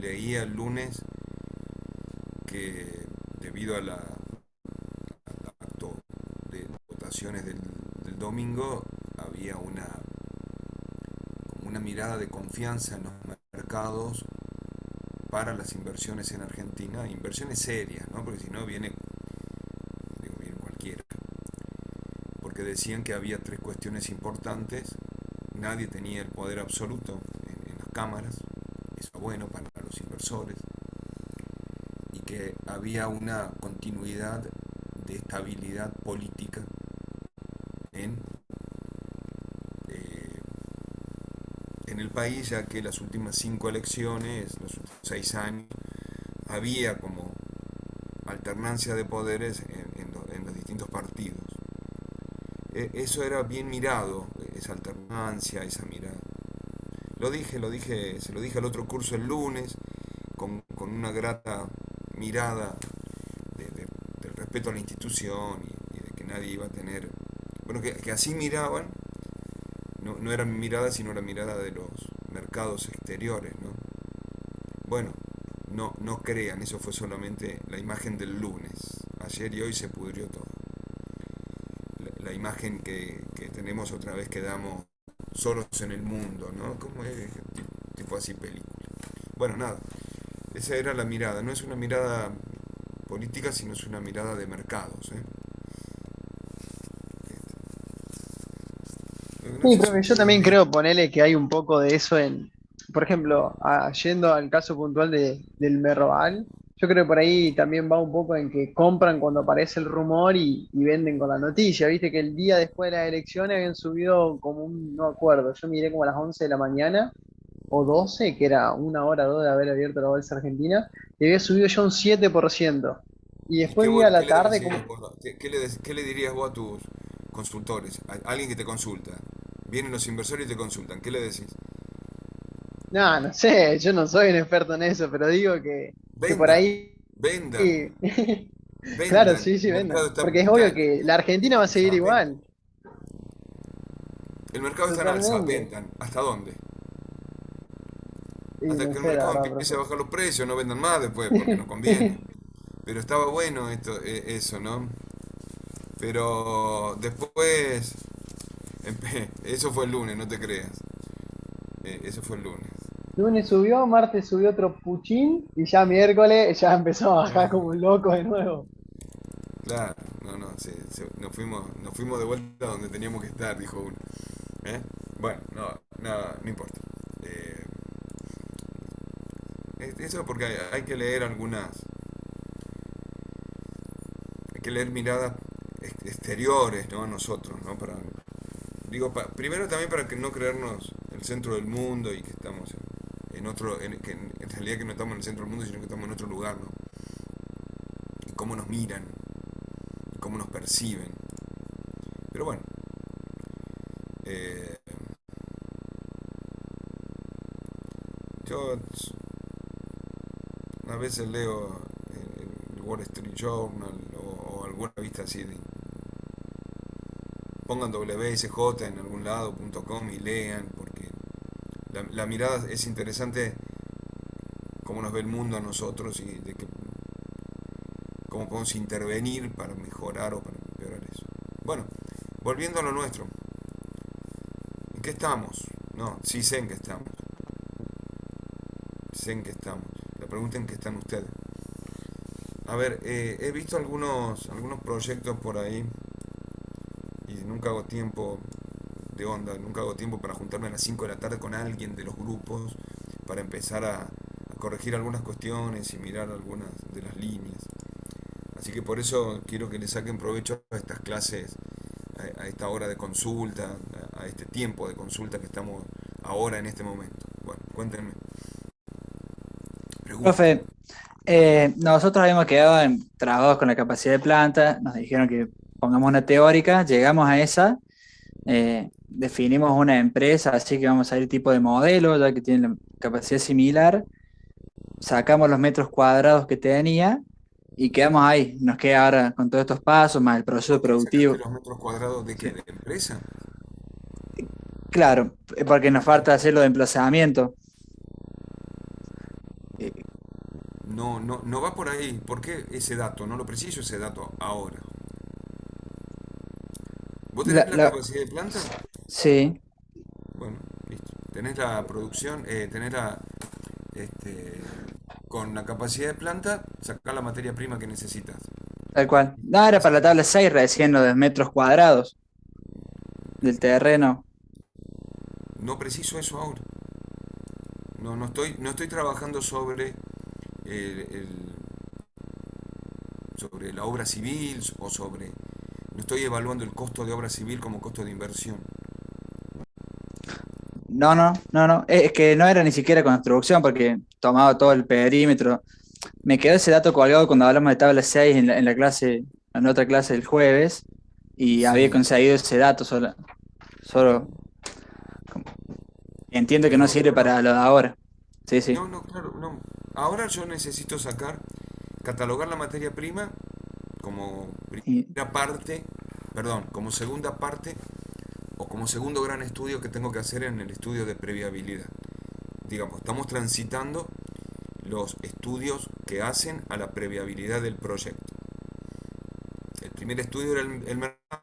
leía el lunes que debido al acto de votaciones del domingo había como una mirada de confianza en los mercados para las inversiones en Argentina, inversiones serias, ¿no? Porque si no viene, digo, viene cualquiera. Porque decían que había tres cuestiones importantes: nadie tenía el poder absoluto en las cámaras, eso es bueno para los inversores, y que había una continuidad de estabilidad política en, eh, en el país, ya que las últimas cinco elecciones, los últimos 6 años, había como alternancia de poderes en los distintos partidos. Eso era bien mirado, esa alternancia, esa mirada. Se lo dije al otro curso el lunes, con una grata mirada del respeto a la institución y de que nadie iba a tener... Bueno, que así miraban, no era mi mirada, sino la mirada de los mercados exteriores, ¿no? Bueno, no crean, eso fue solamente la imagen del lunes. Ayer y hoy se pudrió todo. La imagen que tenemos otra vez, quedamos solos en el mundo, ¿no? Como es tipo así película. Bueno, nada, esa era la mirada. No es una mirada política, sino es una mirada de mercados, ¿eh? No Sí, sé si profe, yo ustedes también ven. creo, ponele que hay un poco de eso por ejemplo, yendo al caso puntual del Merval, yo creo que por ahí también va un poco en que compran cuando aparece el rumor y venden con la noticia. Viste que el día después de las elecciones habían subido como no acuerdo, yo miré como a las 11 de la mañana o 12 que era una hora o dos de haber abierto la bolsa argentina, y había subido ya un 7%. Y ¿Y qué, después vi a qué la le tarde decís como, vos? ¿Qué le dirías vos a tus consultores? A alguien que te consulta. Vienen los inversores y te consultan. ¿Qué le decís? no, no sé, yo no soy un experto en eso, pero digo que por Vendan, ahí, vendan, claro, vendan. sí, sí, El mercado vendan. Porque es obvio que la Argentina va a está seguir a venta. igual, El mercado está en alza, totalmente. vendan. ¿Hasta dónde? Y Hasta no que el sé, la mercado verdad, empiece a profe. bajar los precios, no vendan más después, porque no conviene. Pero estaba bueno eso, ¿no? Pero después, eso fue el lunes, no te creas. Eso fue el lunes. Lunes subió, martes subió otro puchín y ya miércoles ya empezó a bajar como un loco de nuevo. Claro, nos fuimos de vuelta donde teníamos que estar, dijo uno. ¿Eh? Bueno, no importa. Eh, Eso porque hay que leer hay que leer miradas exteriores, ¿no? Nosotros, ¿no? Digo, primero también para que no creernos el centro del mundo y que estamos en otro, que en realidad que no estamos en el centro del mundo, sino que estamos en otro lugar, ¿no? Y cómo nos miran, y cómo nos perciben. Pero bueno, eh, yo a veces leo el Wall Street Journal o alguna vista así. Pongan WSJ en algún lado, .com, y lean, porque la mirada es interesante, cómo nos ve el mundo a nosotros y de cómo podemos intervenir para mejorar o para empeorar eso. Bueno, volviendo a lo nuestro, ¿en qué estamos? No, sí sé en qué estamos. Sé en qué estamos. La pregunta en qué están ustedes. A ver, he visto algunos proyectos por ahí y nunca hago tiempo de onda, nunca hago tiempo para juntarme a las 5 de la tarde con alguien de los grupos para empezar a corregir algunas cuestiones y mirar algunas de las líneas. Así que por eso quiero que le saquen provecho a estas clases, a esta hora de consulta, a este tiempo de consulta que estamos ahora en este momento. Bueno, cuéntenme, pregunten. Profe, nosotros habíamos quedado trabados con la capacidad de planta, nos dijeron que pongamos una teórica, llegamos a esa, definimos una empresa, así que vamos a ir tipo de modelo, ya que tiene la capacidad similar, sacamos los metros cuadrados que tenía y quedamos ahí. Nos queda ahora con todos estos pasos, más el proceso ¿Por qué sacaste productivo. los metros cuadrados de qué? Sí. ¿De la empresa? Claro, porque nos falta hacer lo de emplazamiento. Eh, No va por ahí. ¿Por qué ese dato? No lo preciso ese dato ahora. ¿Vos tenés la- la la- capacidad de planta? sí, Bueno, listo. Tenés la producción, tenés la, este, con la capacidad de planta, sacar la materia prima que necesitas. tal cual. No, era para la tabla 6 recién lo de metros cuadrados del terreno. No preciso eso ahora. No estoy trabajando el- sobre la obra civil o sobre... No estoy evaluando el costo de obra civil como costo de inversión. No, no, no, no. Es que no era ni siquiera construcción porque tomaba todo el perímetro. Me quedó ese dato colgado cuando hablamos de tabla 6 en la clase, en otra clase del jueves, y había Sí, conseguido ese dato solo entiendo que no pero sirve para lo de ahora. Sí, sí. no, claro, no. Ahora yo necesito catalogar la materia prima como Y- primera parte, perdón, como segunda parte o como segundo gran estudio que tengo que hacer en el estudio de previabilidad. Digamos, estamos transitando los estudios que hacen a la previabilidad del proyecto. El primer estudio era el mercado,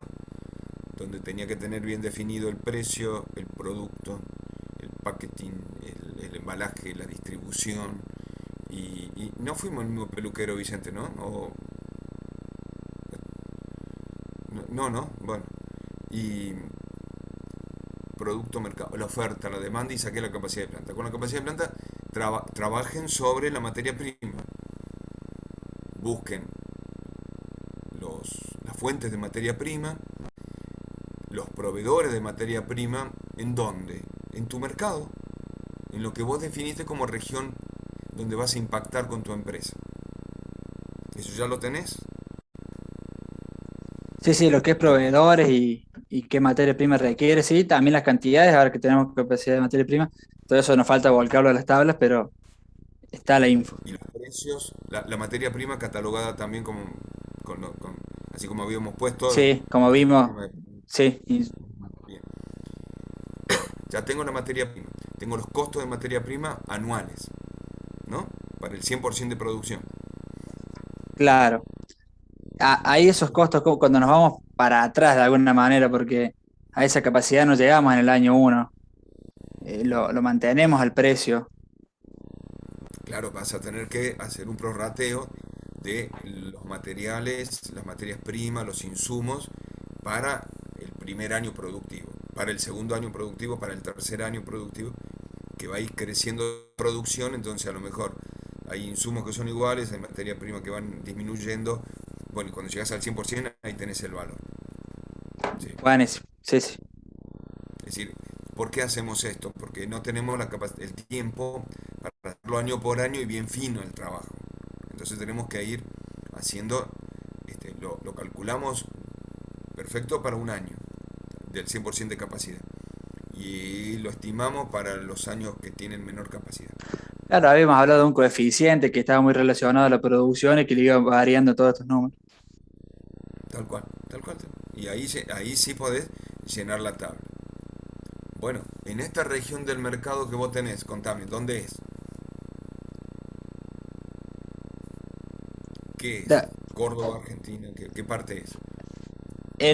donde tenía que tener bien definido el precio, el producto, el packaging, el embalaje, la distribución. Y no fuimos el mismo peluquero, Vicente, ¿no? No, bueno. Y producto, mercado, la oferta, la demanda y saqué la capacidad de planta. Con la capacidad de planta trabajen sobre la materia prima. Busquen las fuentes de materia prima, los proveedores de materia prima, ¿en dónde? En tu mercado, en lo que vos definiste como región donde vas a impactar con tu empresa. ¿Eso ya lo tenés? Sí, sí, lo que es proveedores y qué materia prima requiere, sí, también las cantidades, ahora que tenemos capacidad de materia prima, todo eso nos falta volcarlo a las tablas, pero está la info. Y los precios, la materia prima catalogada también así como habíamos puesto, Sí, como materia vimos, prima sí, bien. Ya tengo la materia prima, tengo los costos de materia prima anuales, ¿no? Para el 100% de producción. claro. Ahí esos costos cuando nos vamos para atrás de alguna manera, porque a esa capacidad no llegamos en el año uno, lo mantenemos al precio. Claro, vas a tener que hacer un prorrateo de los materiales, las materias primas, los insumos para el primer año productivo, para el segundo año productivo, para el tercer año productivo, que va a ir creciendo producción, entonces a lo mejor hay insumos que son iguales, hay materia prima que van disminuyendo, bueno, y cuando llegas al 100% ahí tenés el valor. ¿Sí? Buenísimo, sí, sí. Es decir, ¿por qué hacemos esto? Porque no tenemos el tiempo para hacerlo año por año y bien fino el trabajo. Entonces tenemos que ir haciendo, lo calculamos perfecto para un año, del 100% de capacidad. Y lo estimamos para los años que tienen menor capacidad. Claro, habíamos hablado de un coeficiente que estaba muy relacionado a la producción y que le iba variando todos estos números. Tal cual, tal cual. Y ahí sí podés llenar la tabla. Bueno, en esta región del mercado que vos tenés, contame, ¿dónde es? ¿Qué es? Da- Córdoba, Argentina, ¿qué parte es?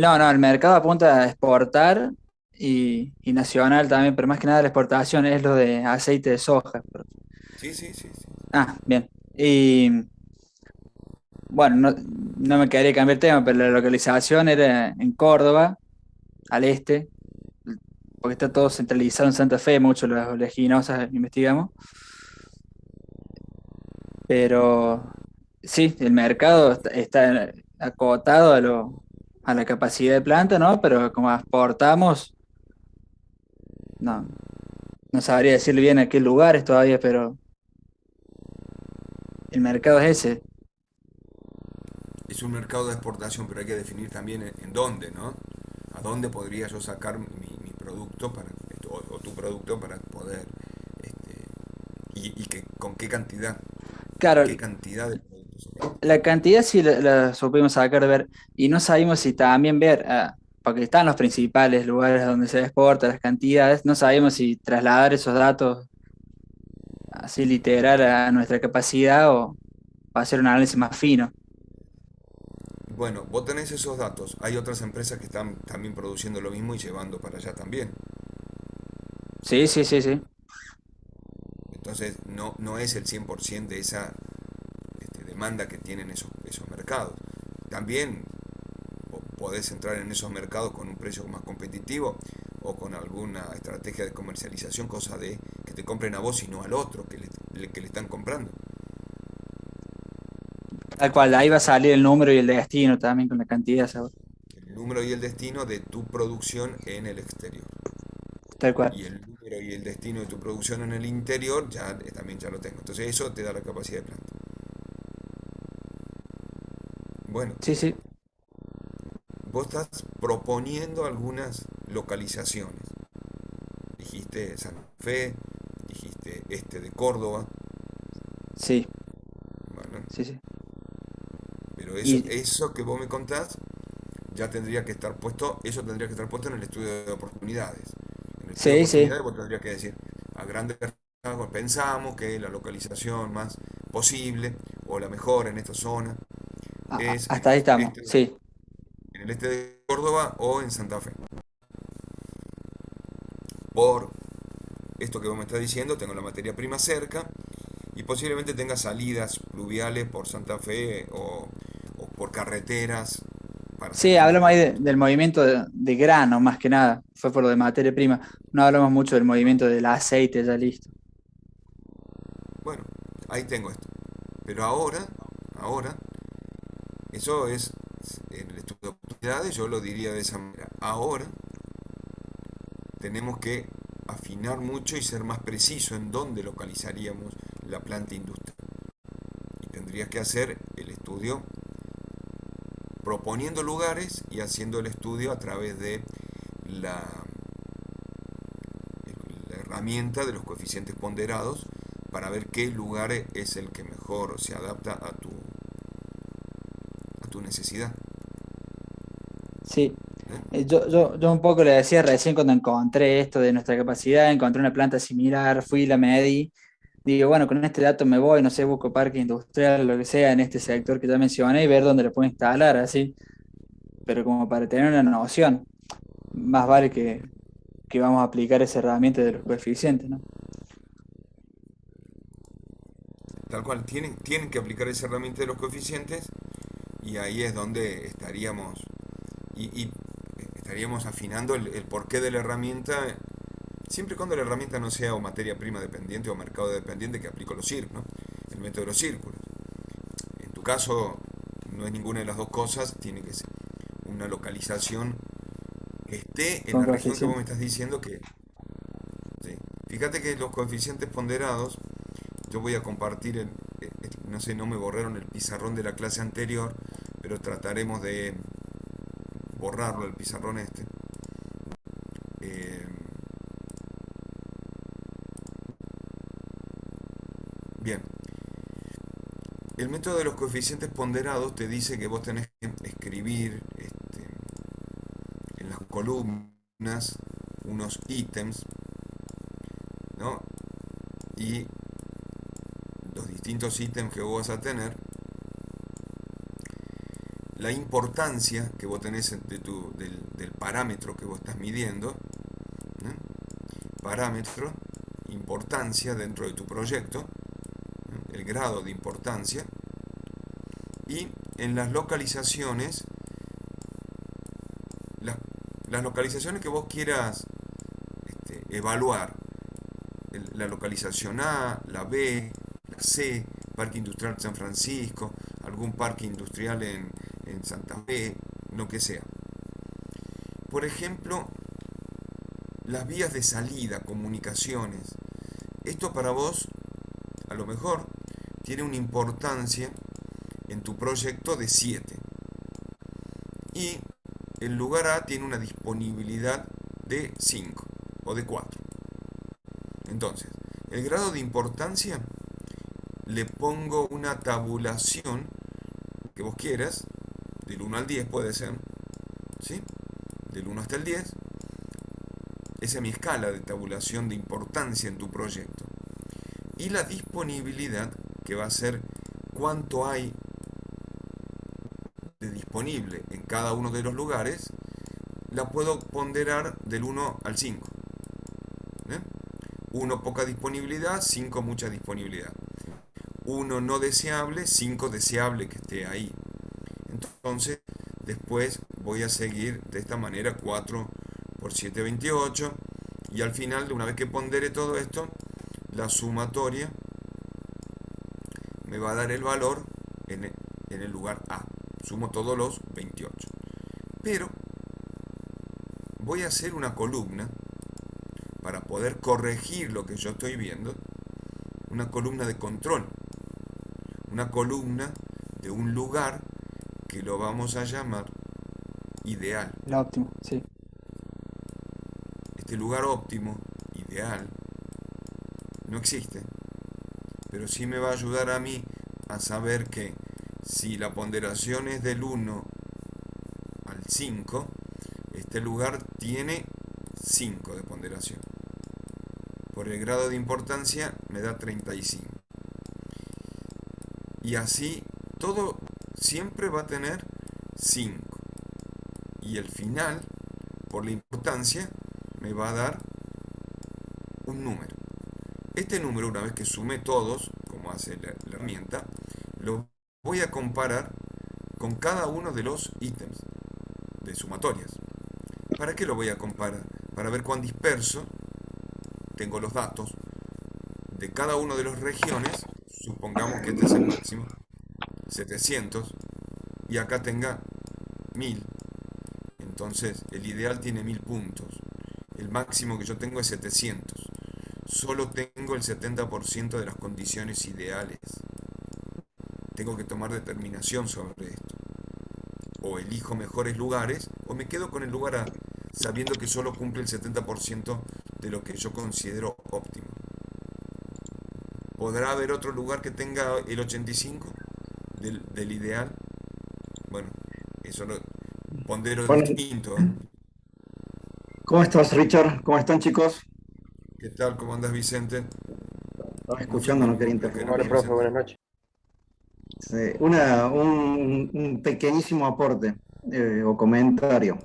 no, no, el mercado apunta a exportar y nacional también, pero más que nada la exportación es lo de aceite de soja. Sí. Ah, bien. Y bueno, no me quedaría cambiar el tema, pero la localización era en Córdoba, al este, porque está todo centralizado en Santa Fe, mucho las oleaginosas investigamos, pero sí, el mercado está acotado a la capacidad de planta, ¿no? Pero como exportamos, no, no sabría decirle bien a qué lugares todavía, pero el mercado es ese. Es un mercado de exportación, pero hay que definir también en dónde, ¿no? ¿A dónde podría yo sacar mi producto o tu producto para poder, este, con qué cantidad, Claro, qué cantidad de producto sacar? la cantidad sí la supimos sacar de ver y no sabemos si también ver, porque están los principales lugares donde se exporta, las cantidades, no sabemos si trasladar esos datos así literal a nuestra capacidad o hacer un análisis más fino. Bueno, vos tenés esos datos. Hay otras empresas que están también produciendo lo mismo y llevando para allá también. Sí, sí, sí, sí. Entonces, no es el 100% de esa demanda que tienen esos mercados. También podés entrar en esos mercados con un precio más competitivo o con alguna estrategia de comercialización, cosa de que te compren a vos y no al otro que le están comprando. Tal cual, ahí va a salir el número y el destino también con la cantidad, ¿sabes? El número y el destino de tu producción en el exterior. Tal cual. Y el número y el destino de tu producción en el interior ya también ya lo tengo. Entonces eso te da la capacidad de planta. Bueno, Sí, sí. vos estás proponiendo algunas localizaciones. Dijiste Santa Fe, dijiste este de Córdoba, Sí, bueno, sí, sí. pero Y eso que vos me contás ya tendría que estar puesto, eso tendría que estar puesto en el estudio de oportunidades. En el estudio de sí, sí. oportunidades vos tendrías que decir, a grandes rasgos pensamos que la localización más posible o la mejor en esta zona es Hasta ahí estamos. Sí, en el este de Córdoba o en Santa Fe. Por esto que vos me estás diciendo, tengo la materia prima cerca y posiblemente tenga salidas pluviales por Santa Fe o por carreteras para sí, sacar mi hablamos ahí producto. del movimiento de grano más que nada. Fue por lo de materia prima. No hablamos mucho del Bueno, movimiento del aceite ya listo. bueno, ahí tengo esto. Pero ahora, eso es en el estudio de oportunidades, yo lo diría de esa manera. Ahora tenemos que afinar mucho y ser más preciso en dónde localizaríamos la planta industrial. Y tendrías que hacer el estudio proponiendo lugares y haciendo el estudio a través de la, la herramienta de los coeficientes ponderados para ver qué lugar es el que mejor se adapta a tu necesidad. Sí. ¿Eh? Yo un poco le decía recién cuando encontré esto de nuestra capacidad, encontré una planta similar, fui, la medí. Digo, bueno, con este dato me voy, no sé, busco parque industrial, lo que sea, en este sector que ya mencioné y ver dónde lo puedo instalar, así. Pero como para tener una noción, más vale que vamos a aplicar esa herramienta de los coeficientes, ¿no? Tal cual, tienen que aplicar esa herramienta de los coeficientes y ahí es donde y estaríamos afinando el porqué de la herramienta, siempre y cuando la herramienta no sea o materia prima dependiente o mercado dependiente, que aplico los círculos, ¿no? El método de los círculos. En tu caso no es ninguna de las dos cosas, tiene que ser una localización que esté en Con la región que vos me coeficientes. estás diciendo que... ¿sí? Fíjate que los coeficientes ponderados, yo voy a compartir, no sé, no me borraron el pizarrón de la clase anterior, pero trataremos de borrarlo, el pizarrón este. Eh, bien, el método de los coeficientes ponderados te dice que vos tenés que escribir en las columnas unos ítems, ¿no? Y los distintos ítems que vos vas a tener, la importancia que vos tenés del parámetro que vos estás midiendo, ¿no? Parámetro, importancia dentro de tu proyecto, ¿no? El grado de importancia, y en las localizaciones, las, las localizaciones que vos quieras evaluar, la localización A, la B, la C, Parque Industrial San Francisco, algún parque industrial en Santa Fe, lo que sea. Por ejemplo, las vías de salida, comunicaciones. Esto para vos, a lo mejor, tiene una importancia en tu proyecto de 7. Y el lugar A tiene una disponibilidad de 5 o de 4. Entonces, el grado de importancia le pongo una tabulación que vos quieras, del 1 al 10 puede ser, ¿sí? Del 1 hasta el 10. Esa es mi escala de tabulación de importancia en tu proyecto. y la disponibilidad, que va a ser cuánto hay de disponible en cada uno de los lugares, la puedo ponderar del 1 al 5. ¿Eh? 1 poca disponibilidad, 5 mucha disponibilidad. 1 no deseable, 5 deseable que esté ahí. Entonces, después voy a seguir de esta manera 4 por 7, 28. Y al final, una vez que pondere todo esto, la sumatoria me va a dar el valor en el lugar A. Sumo todos los 28. Pero voy a hacer una columna para poder corregir lo que yo estoy viendo, una columna de control, una columna de un lugar que lo vamos a llamar ideal. El óptimo, sí. Este lugar óptimo, ideal, no existe, pero sí me va a ayudar a mí a saber que si la ponderación es del 1 al 5, este lugar tiene 5 de ponderación. Por el grado de importancia me da 35. Y así todo siempre va a tener 5. Y el final, por la importancia, me va a dar un número. Este número, una vez que sume todos, como hace la herramienta, lo voy a comparar con cada uno de los ítems de sumatorias. ¿Para qué lo voy a comparar? Para ver cuán disperso tengo los datos de cada uno de las regiones. Supongamos que este es el máximo, 700, y acá tenga 1000. Entonces, el ideal tiene 1000 puntos. El máximo que yo tengo es 700. Solo tengo el 70% de las condiciones ideales. Tengo que tomar determinación sobre esto. O elijo mejores lugares, o me quedo con el lugar A, sabiendo que solo cumple el 70% de lo que yo considero óptimo. ¿Podrá haber otro lugar que tenga el 85 del ideal? Bueno, eso lo pondero Bueno, distinto, ¿eh? ¿cómo estás, Richard? ¿Cómo están, chicos? ¿Qué tal? ¿Cómo andas, Vicente? Estaba No sé escuchando, no quería lo que era interrumpir. mi Vicente. Sí, un pequeñísimo aporte o comentario.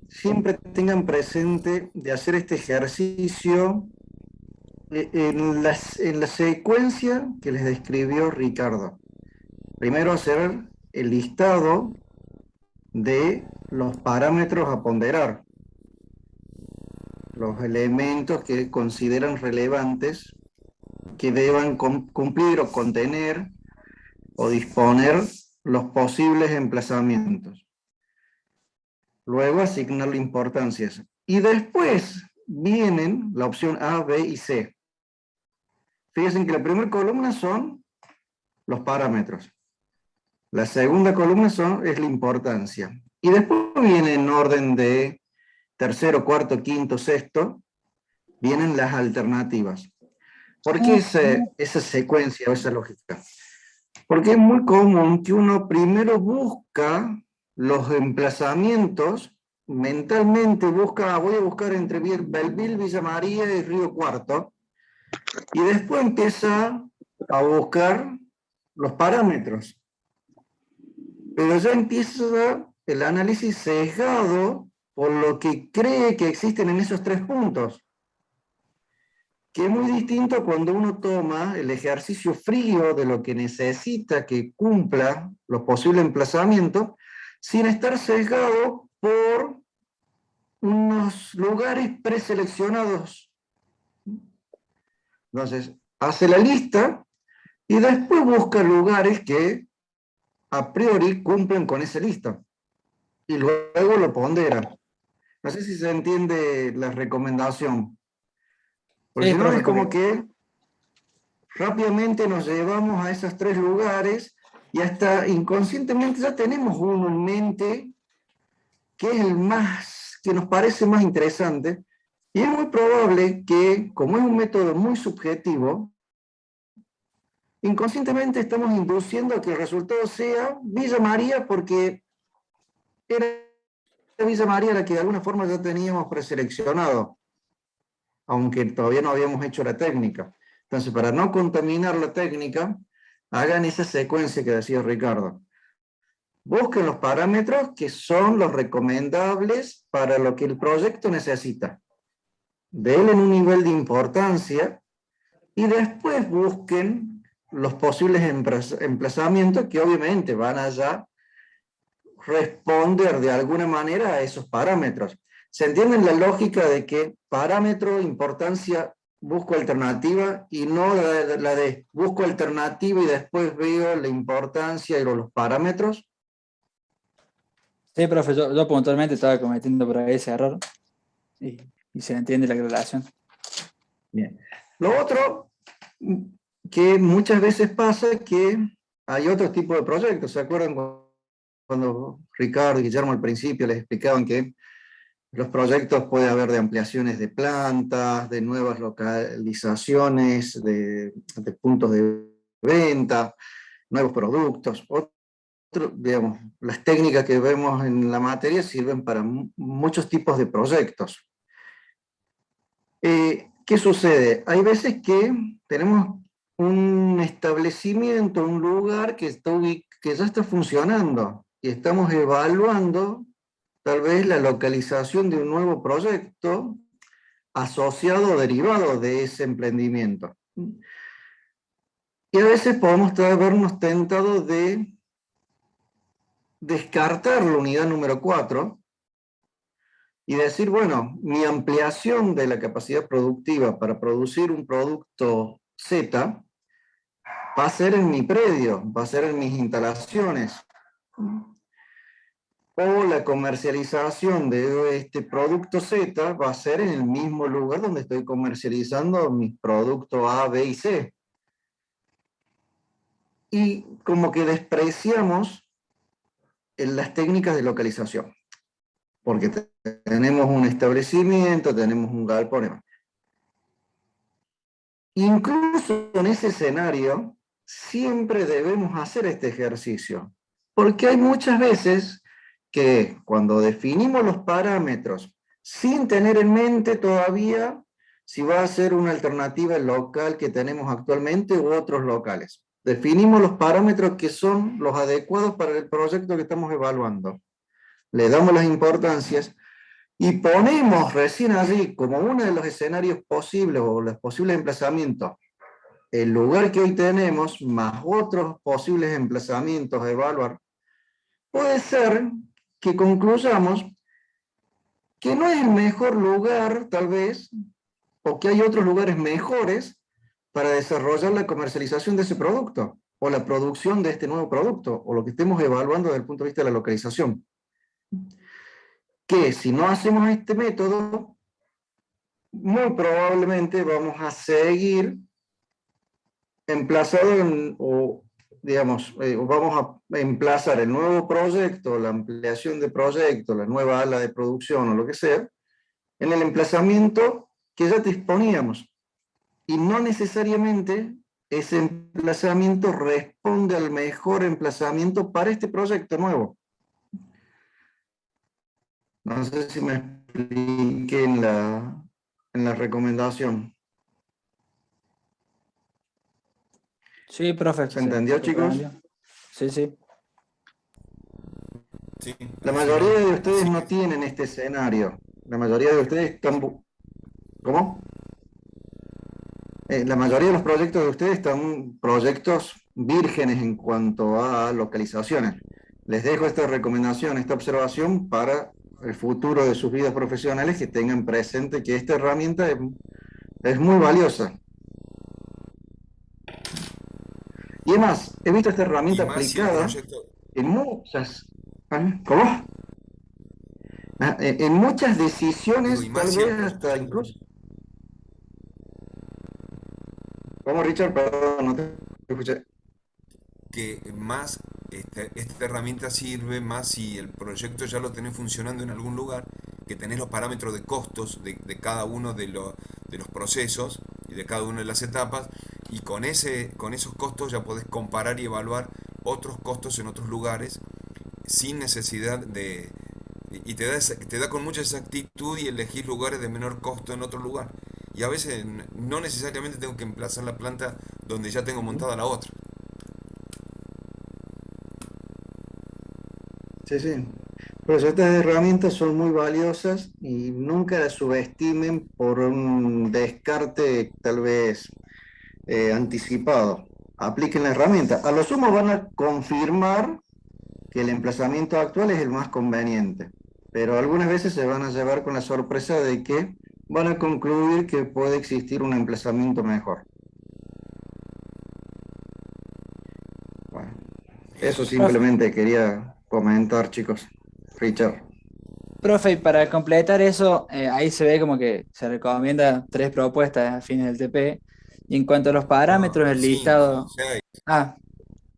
Siempre tengan presente de hacer este ejercicio en la secuencia que les describió Ricardo. Primero hacer el listado de los parámetros a ponderar, los elementos que consideran relevantes que deban cumplir o contener o disponer los posibles emplazamientos. Luego asignarle importancias. Y después vienen la opción A, B y C. Fíjense que la primera columna son los parámetros. La segunda columna es la importancia. Y después viene en orden de tercero, cuarto, quinto, sexto, vienen las alternativas. ¿Por qué esa secuencia o esa lógica? Porque es muy común que uno primero busca los emplazamientos, mentalmente voy a buscar entre Belleville, Villa María y Río Cuarto, y después empieza a buscar los parámetros. Pero ya empieza el análisis sesgado por lo que cree que existen en esos 3 puntos, que es muy distinto cuando uno toma el ejercicio frío de lo que necesita que cumpla los posibles emplazamientos, sin estar sesgado por unos lugares preseleccionados. Entonces, hace la lista y después busca lugares que a priori cumplen con esa lista. Y luego lo pondera. No sé si se entiende la recomendación. Porque Sí, si no es profe, como porque que rápidamente nos llevamos a esos 3 lugares y hasta inconscientemente ya tenemos uno en mente que es el más, que nos parece más interesante, y es muy probable que, como es un método muy subjetivo, inconscientemente estamos induciendo a que el resultado sea Villa María porque era Villa María la que de alguna forma ya teníamos preseleccionado, aunque todavía no habíamos hecho la técnica. Entonces, para no contaminar la técnica, hagan esa secuencia que decía Ricardo. Busquen los parámetros que son los recomendables para lo que el proyecto necesita. Denle un nivel de importancia y después busquen los posibles emplazamientos que obviamente van a ya responder de alguna manera a esos parámetros. ¿Se entiende la lógica de que parámetro, importancia, busco alternativa y no la de busco alternativa y después veo la importancia y los parámetros? Sí, profe, yo puntualmente estaba cometiendo por ahí ese error y se entiende la relación. Bien. Lo otro que muchas veces pasa es que hay otro tipo de proyectos. ¿Se acuerdan cuando Ricardo y Guillermo al principio les explicaban que los proyectos puede haber de ampliaciones de plantas, de nuevas localizaciones, de puntos de venta, nuevos productos? Digamos, las técnicas que vemos en la materia sirven para muchos tipos de proyectos. ¿Qué sucede? Hay veces que tenemos un establecimiento, un lugar que ya está funcionando y estamos evaluando tal vez la localización de un nuevo proyecto asociado o derivado de ese emprendimiento. Y a veces podemos vernos tentados de descartar la unidad número 4 y decir, bueno, mi ampliación de la capacidad productiva para producir un producto Z va a ser en mi predio, va a ser en mis instalaciones. O la comercialización de este producto Z va a ser en el mismo lugar donde estoy comercializando mis productos A, B y C. Y como que despreciamos las técnicas de localización, porque tenemos un establecimiento, tenemos un galpón. Incluso en ese escenario, siempre debemos hacer este ejercicio, porque hay muchas veces que cuando definimos los parámetros sin tener en mente todavía si va a ser una alternativa local que tenemos actualmente u otros locales. Definimos los parámetros que son los adecuados para el proyecto que estamos evaluando. Le damos las importancias y ponemos recién allí como uno de los escenarios posibles o los posibles emplazamientos el lugar que hoy tenemos más otros posibles emplazamientos a evaluar. Puede ser que concluyamos que no es el mejor lugar, tal vez, o que hay otros lugares mejores para desarrollar la comercialización de ese producto, o la producción de este nuevo producto, o lo que estemos evaluando desde el punto de vista de la localización. Que si no hacemos este método, muy probablemente vamos a seguir emplazados vamos a emplazar el nuevo proyecto, la ampliación de proyecto, la nueva ala de producción o lo que sea, en el emplazamiento que ya disponíamos. Y no necesariamente ese emplazamiento responde al mejor emplazamiento para este proyecto nuevo. No sé si me expliqué en la recomendación. Sí, profe. ¿Se entendió, chicos? Sí, sí. Sí, La mayoría de ustedes sí. no tienen este escenario. La mayoría de ustedes están... ¿Cómo? La mayoría de los proyectos de ustedes están proyectos vírgenes en cuanto a localizaciones. Les dejo esta recomendación, esta observación para el futuro de sus vidas profesionales, que tengan presente que esta herramienta es muy valiosa. Y además, he visto esta herramienta Y más si el aplicada proyecto... en muchas... ¿Cómo? En muchas decisiones, Digo, y más tal si el vez proyecto hasta ya lo incluso... ¿Cómo, Richard? Perdón, no te escuché. que más esta herramienta sirve más si el proyecto ya lo tenés funcionando en algún lugar, que tenés los parámetros de costos de cada uno de los procesos y de cada una de las etapas, y con esos costos ya podés comparar y evaluar otros costos en otros lugares sin necesidad y te da con mucha exactitud y elegir lugares de menor costo en otro lugar. y a veces no necesariamente tengo que emplazar la planta donde ya tengo montada la otra. Sí, sí. Por eso estas herramientas son muy valiosas y nunca las subestimen por un descarte tal vez anticipado. Apliquen la herramienta. A lo sumo van a confirmar que el emplazamiento actual es el más conveniente, pero algunas veces se van a llevar con la sorpresa de que van a concluir que puede existir un emplazamiento mejor. Bueno, Bien. eso Profe, simplemente quería comentar, chicos. Richard. profe, y para completar eso, ahí se ve como que se recomienda 3 propuestas a fines del TP. Y en cuanto a los No, parámetros, el 5, listado. 6. Ah,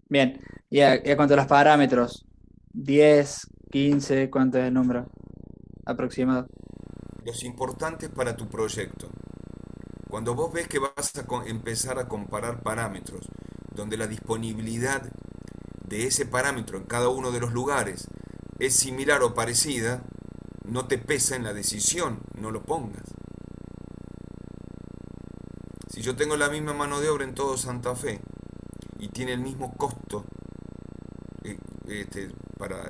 bien. Y a cuanto a los parámetros, 10, 15, ¿cuánto es el número aproximado? Los importantes para tu proyecto. Cuando vos ves que vas a empezar a comparar parámetros, donde la disponibilidad de ese parámetro en cada uno de los lugares es similar o parecida, no te pesa en la decisión, no lo pongas. Si yo tengo la misma mano de obra en todo Santa Fe y tiene el mismo costo, eh, este,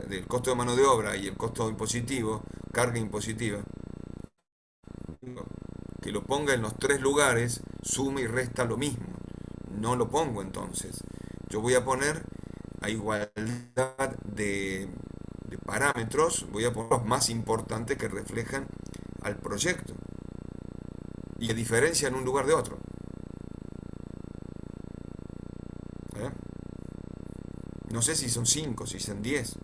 del costo de mano de obra y el costo impositivo, carga impositiva, que lo ponga en los 3 lugares, suma y resta lo mismo. No lo pongo entonces. Yo voy a poner a igualdad de parámetros, voy a poner los más importantes que reflejan al proyecto y a diferencia en un lugar de otro. ¿Eh? No sé si son 5, si son 10.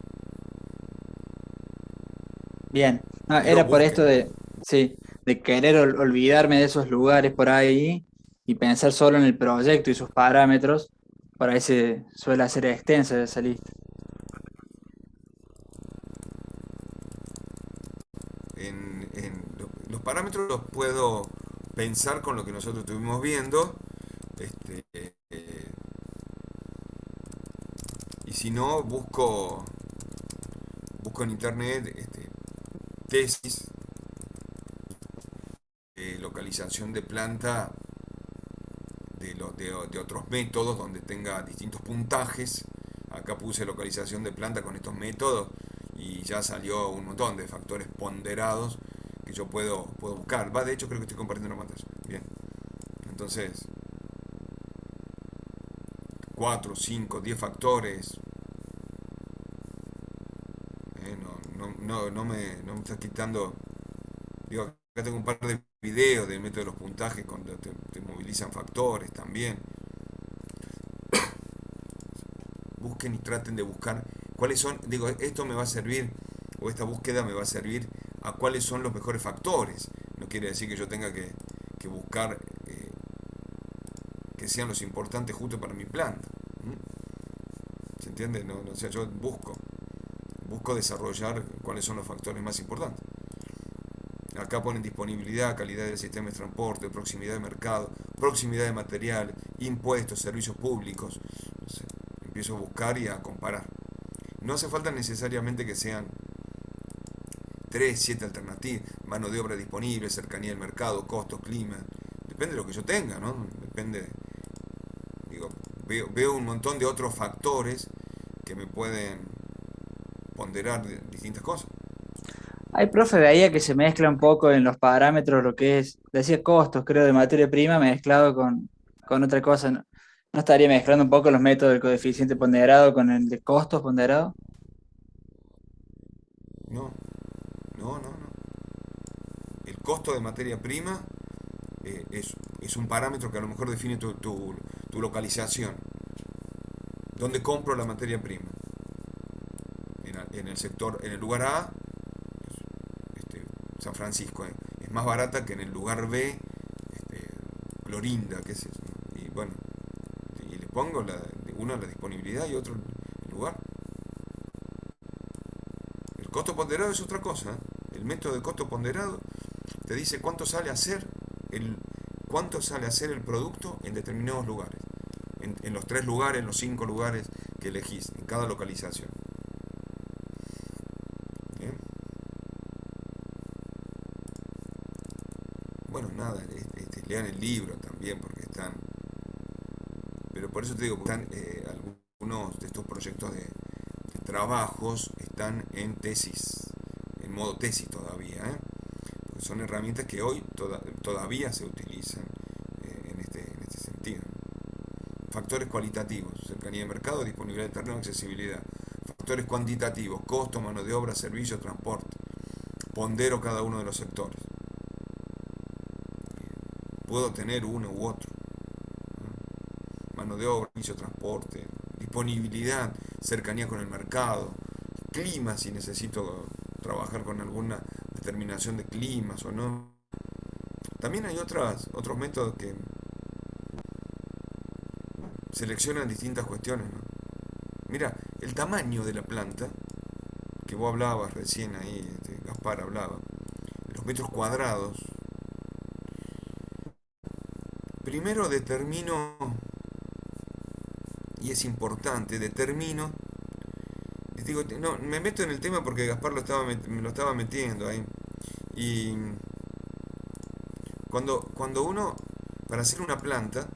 Bien. No, Pero era por esto busquen. sí, de querer olvidarme de esos lugares por ahí y pensar solo en el proyecto y sus parámetros. Por ahí se suele hacer extensa esa lista. Los parámetros los puedo pensar con lo que nosotros estuvimos viendo. Este, y si no, busco en internet tesis de localización de planta de otros métodos donde tenga distintos puntajes. Acá puse localización de planta con estos métodos y ya salió un montón de factores ponderados que yo puedo buscar. Va, de hecho creo que estoy compartiendo la pantalla. Bien. Entonces, 4 5 10 factores. No me está quitando. Digo, acá tengo un par de videos del método de los puntajes cuando te movilizan factores también. Busquen y traten de buscar cuáles son, digo, esto me va a servir, o esta búsqueda me va a servir a cuáles son los mejores factores. No quiere decir que yo tenga que buscar que sean los importantes justo para mi planta. ¿Se entiende? No, o sea, yo busco desarrollar cuáles son los factores más importantes. Acá ponen disponibilidad, calidad del sistema de transporte, proximidad de mercado, proximidad de material, impuestos, servicios públicos. No sé, empiezo a buscar y a comparar. No hace falta necesariamente que sean 3 7 alternativas, mano de obra disponible, cercanía del mercado, costos, clima. Depende de lo que yo tenga, ¿no? Depende, digo, veo un montón de otros factores que me pueden ponderar distintas cosas. Ay, profe, veía que se mezcla un poco en los parámetros lo que es, decía costos, creo, de materia prima mezclado con otra cosa. ¿No, no estaría mezclando un poco los métodos del coeficiente ponderado con el de costos ponderado? No, no. El costo de materia prima es un parámetro que a lo mejor define tu localización. ¿Dónde compro la materia prima? En el sector, en el lugar A, este, San Francisco, es más barata que en el lugar B, Clorinda, qué es eso. Y bueno, y le pongo uno la disponibilidad y otro el lugar. El costo ponderado es otra cosa. El método de costo ponderado te dice el, cuánto sale a hacer el producto en determinados lugares. En los 3 lugares, en los 5 lugares que elegís, en cada localización. ¿Bien? Bueno, nada, lean el libro también, porque están, pero por eso te digo, porque están, algunos de estos proyectos de trabajos están en tesis, en modo tesis todavía, ¿eh? Porque son herramientas que hoy todavía se utilizan en este sentido. Factores cualitativos: cercanía de mercado, disponibilidad de terreno, accesibilidad. Factores cuantitativos: costo, mano de obra, servicio, transporte. Pondero cada uno de los sectores. Puedo tener uno u otro, ¿no? Mano de obra, servicio, transporte, disponibilidad, cercanía con el mercado, clima, si necesito trabajar con alguna determinación de climas o no. También hay otros métodos que seleccionan distintas cuestiones, ¿no? Mira, el tamaño de la planta, que vos hablabas recién ahí, Gaspar hablaba, de los metros cuadrados. Primero determino, y es importante, les digo, no, me meto en el tema porque Gaspar me lo estaba metiendo ahí. Y cuando uno, para hacer una planta,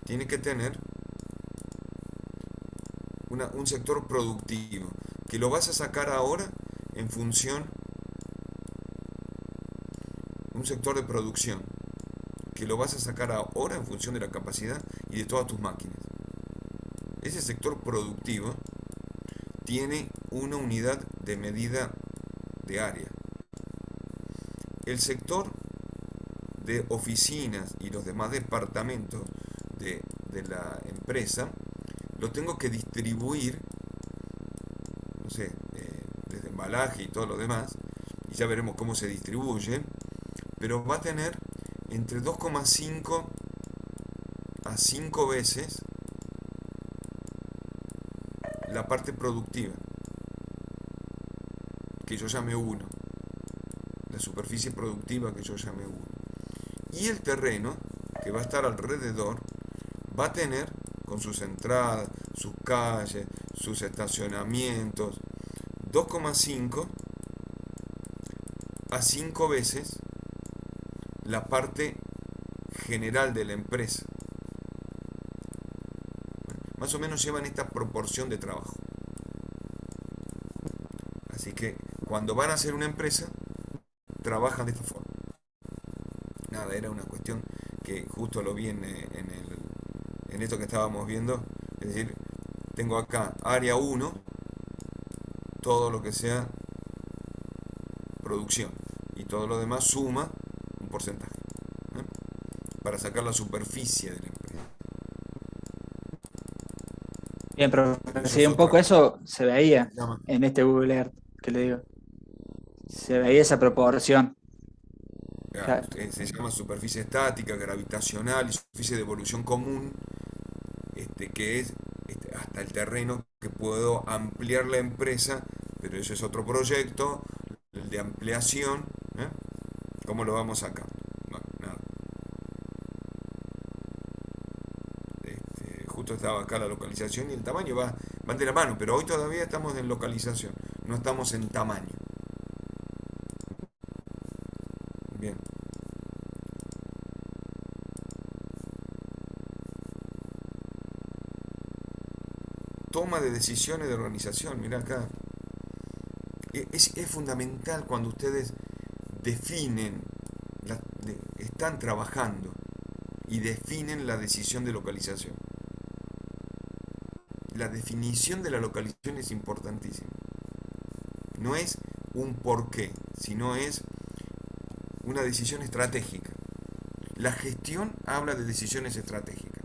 tiene que tener un sector productivo, que lo vas a sacar ahora en función, un sector de producción, que lo vas a sacar ahora en función de la capacidad y de todas tus máquinas. Ese sector productivo tiene una unidad de medida de área. El sector de oficinas y los demás departamentos de la empresa lo tengo que distribuir, no sé, desde embalaje y todo lo demás, y ya veremos cómo se distribuye, pero va a tener entre 2,5 a 5 veces la parte productiva, que yo llame 1, la superficie productiva que yo llame 1. Y el terreno, que va a estar alrededor, va a tener, con sus entradas, sus calles, sus estacionamientos, 2,5 a 5 veces la parte general de la empresa. Más o menos llevan esta proporción de trabajo. Así que cuando van a hacer una empresa, trabajan de esta forma. Nada, era una cuestión que justo lo vi en esto que estábamos viendo. Es decir, tengo acá área 1, todo lo que sea producción, y todo lo demás suma un porcentaje, ¿eh? Para sacar la superficie de la empresa. Bien, pero Eso sí, es un poco otra. eso se veía Se llama, en este Google Earth que le digo. Se veía esa proporción. claro, Claro. se llama superficie estática, gravitacional y superficie de evolución común, que es hasta el terreno que puedo ampliar la empresa, pero eso es otro proyecto, el de ampliación, ¿eh? ¿Cómo lo vamos acá? Bueno, nada. Justo estaba acá la localización y el tamaño van de la mano, pero hoy todavía estamos en localización, no estamos en tamaño. Bien. Toma de decisiones de organización, mira acá. Es fundamental cuando ustedes definen, están trabajando y definen la decisión de localización. La definición de la localización es importantísima. No es un porqué, sino es una decisión estratégica. La gestión habla de decisiones estratégicas.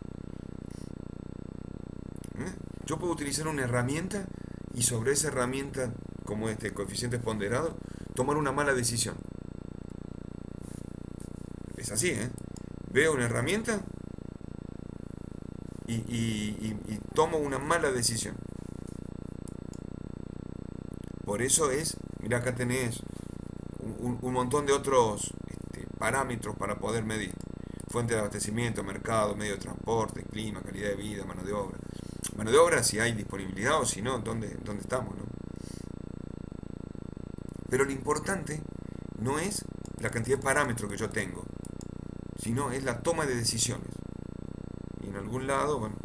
¿Eh? Yo puedo utilizar una herramienta y sobre esa herramienta, como coeficiente ponderado, tomar una mala decisión. Es así, ¿eh? Veo una herramienta y tomo una mala decisión. Por eso mira, acá tenés un montón de otros parámetros para poder medir. Fuente de abastecimiento, mercado, medio de transporte, clima, calidad de vida, mano de obra. Mano de obra, si hay disponibilidad o si no, ¿dónde estamos, no? Pero lo importante no es la cantidad de parámetros que yo tengo, sino es la toma de decisiones. Y en algún lado, bueno,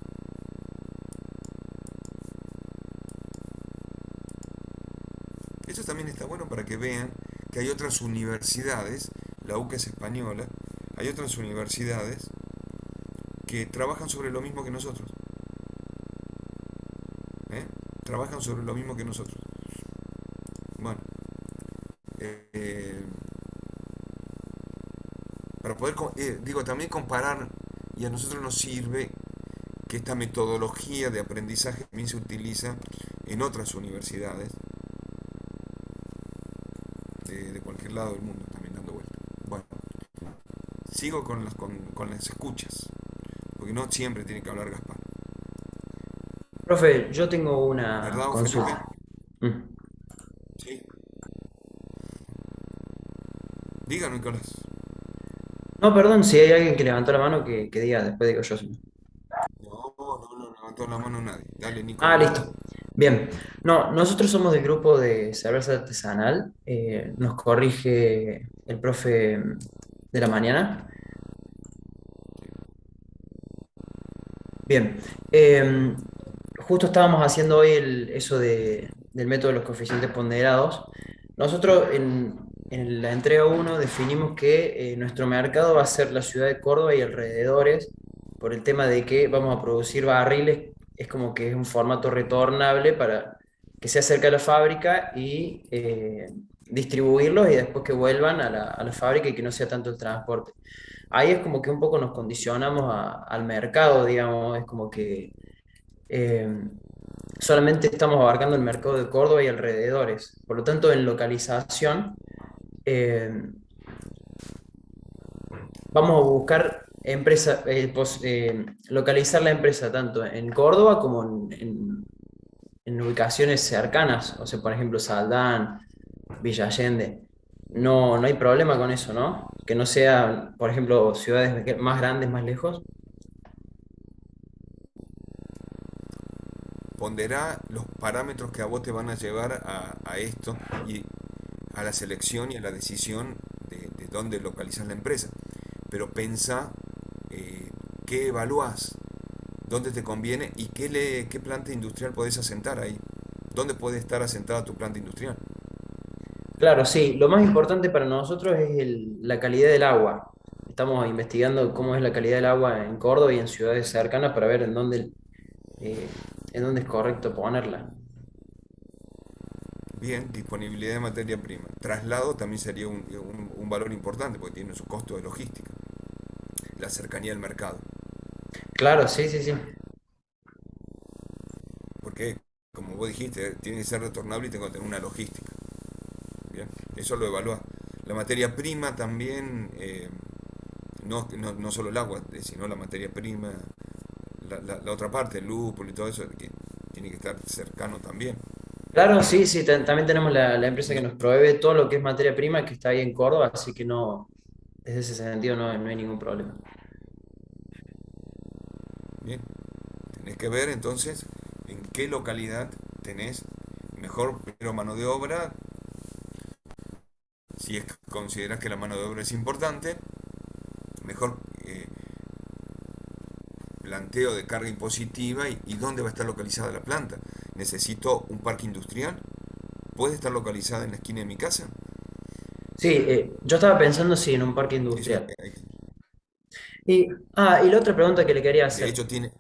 eso también está bueno para que vean que hay otras universidades, la UCA es española, hay otras universidades que trabajan sobre lo mismo que nosotros, ¿eh? Trabajan sobre lo mismo que nosotros. Bueno, eh, para poder, digo, también comparar, y a nosotros nos sirve que esta metodología de aprendizaje también se utiliza en otras universidades de cualquier lado del mundo, también dando vuelta. Bueno, sigo con las escuchas, porque no siempre tiene que hablar Gaspar. Profe, yo tengo una ¿Verdad, Felipe? consulta. Mm. Sí. Diga, Nicolás. No, perdón, si hay alguien que levantó la mano, que diga, después digo yo. Si no. No, no, no levantó la mano nadie. Dale, Nico, Ah, vos. listo. Bien. No, nosotros somos del grupo de cerveza artesanal. Nos corrige el profe de la mañana. Bien. Justo estábamos haciendo hoy eso del método de los coeficientes ponderados. Nosotros en la entrega uno definimos que nuestro mercado va a ser la ciudad de Córdoba y alrededores, por el tema de que vamos a producir barriles, es como que es un formato retornable para que sea cerca de la fábrica y distribuirlos y después que vuelvan a la fábrica y que no sea tanto el transporte. Ahí es como que un poco nos condicionamos al mercado, digamos, es como que eh, solamente estamos abarcando el mercado de Córdoba y alrededores. Por lo tanto, en localización, eh, vamos a buscar localizar la empresa tanto en Córdoba como en ubicaciones cercanas, o sea, por ejemplo, Saldán, Villa Allende. No, no hay problema con eso, ¿no? Que no sea, por ejemplo, ciudades más grandes, más lejos. Ponderá los parámetros que a vos te van a llevar a esto y a la selección y a la decisión de dónde localizar la empresa. Pero pensá qué evaluás, dónde te conviene y qué planta industrial podés asentar ahí. ¿Dónde puede estar asentada tu planta industrial? Claro, sí. Lo más importante para nosotros es la calidad del agua. Estamos investigando cómo es la calidad del agua en Córdoba y en ciudades cercanas para ver en dónde es correcto ponerla. Bien, disponibilidad de materia prima. Traslado también sería un valor importante porque tiene su costo de logística, la cercanía al mercado. Claro, sí, sí, sí. Porque, como vos dijiste, tiene que ser retornable y tengo que tener una logística. Bien, eso lo evalúa. La materia prima también, no solo el agua, sino la materia prima, la otra parte, el lúpulo y todo eso, que tiene que estar cercano también. Claro, sí, sí. También tenemos la empresa que nos provee todo lo que es materia prima que está ahí en Córdoba, así que no, desde ese sentido no hay ningún problema. Bien, tenés que ver entonces en qué localidad tenés mejor primero mano de obra, si es que consideras que la mano de obra es importante, mejor planteo de carga impositiva y dónde va a estar localizada la planta. Necesito un parque industrial. ¿Puede estar localizada en la esquina de mi casa? Sí, yo estaba pensando sí en un parque Eso, industrial. Y la otra pregunta que le quería de hacer. hecho, tiene...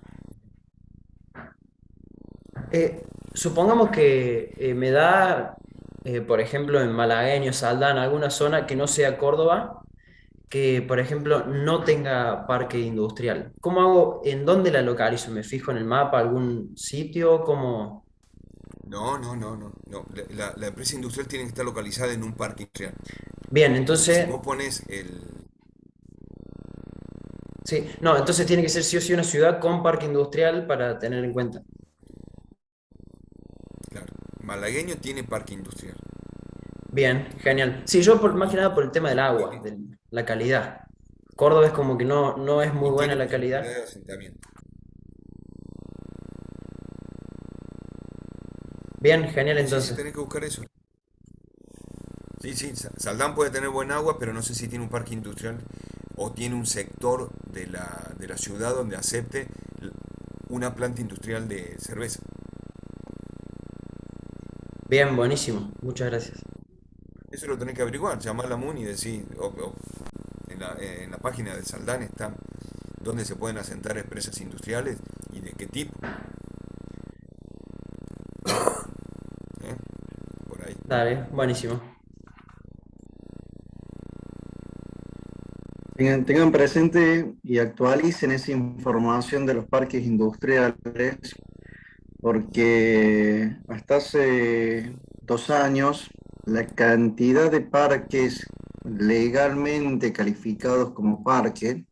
Supongamos que me da, por ejemplo, en Malagueño, Saldán, alguna zona que no sea Córdoba, que, por ejemplo, no tenga parque industrial. ¿Cómo hago? ¿En dónde la localizo? ¿Me fijo en el mapa, algún sitio? ¿Cómo? No, no, no, no, no. La empresa industrial tiene que estar localizada en un parque industrial. Bien, Si entonces, vos pones el... sí, no, entonces tiene que ser sí o sí una ciudad con parque industrial para tener en cuenta. Claro, Malagueño tiene parque industrial. Bien, genial. Sí, yo más que nada por el tema del agua, Tiene, de la calidad. Córdoba es como que no es muy y buena tiene la posibilidad calidad. de asentamiento. Bien, genial Y sí, sí, entonces. tenés que buscar eso. Sí, sí, Saldán puede tener buen agua, pero no sé si tiene un parque industrial o tiene un sector de la ciudad donde acepte una planta industrial de cerveza. Bien, buenísimo. Muchas gracias. Eso lo tenés que averiguar, llamar a la MUN y decir, o en la página de Saldán está dónde se pueden asentar empresas industriales y de qué tipo. ¿Eh? Por ahí. Dale, buenísimo. Tengan presente y actualicen esa información de los parques industriales, porque hasta hace 2 años la cantidad de parques legalmente calificados como parque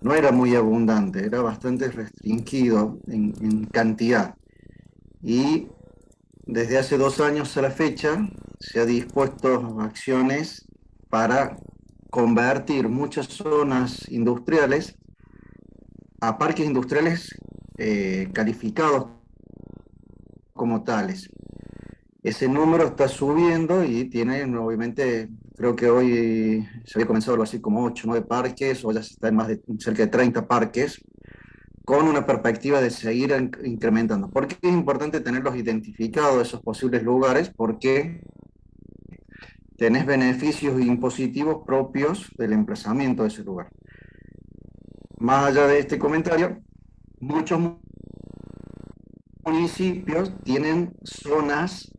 no era muy abundante, era bastante restringido en cantidad. Y desde hace 2 años a la fecha se ha dispuesto acciones para convertir muchas zonas industriales a parques industriales calificados como tales. Ese número está subiendo y tiene, obviamente, creo que hoy se había comenzado algo así como 8 o 9 parques, o ya se está en más de cerca de 30 parques, con una perspectiva de seguir incrementando. ¿Por qué es importante tenerlos identificados, esos posibles lugares? Porque tenés beneficios impositivos propios del emplazamiento de ese lugar. Más allá de este comentario, muchos municipios tienen zonas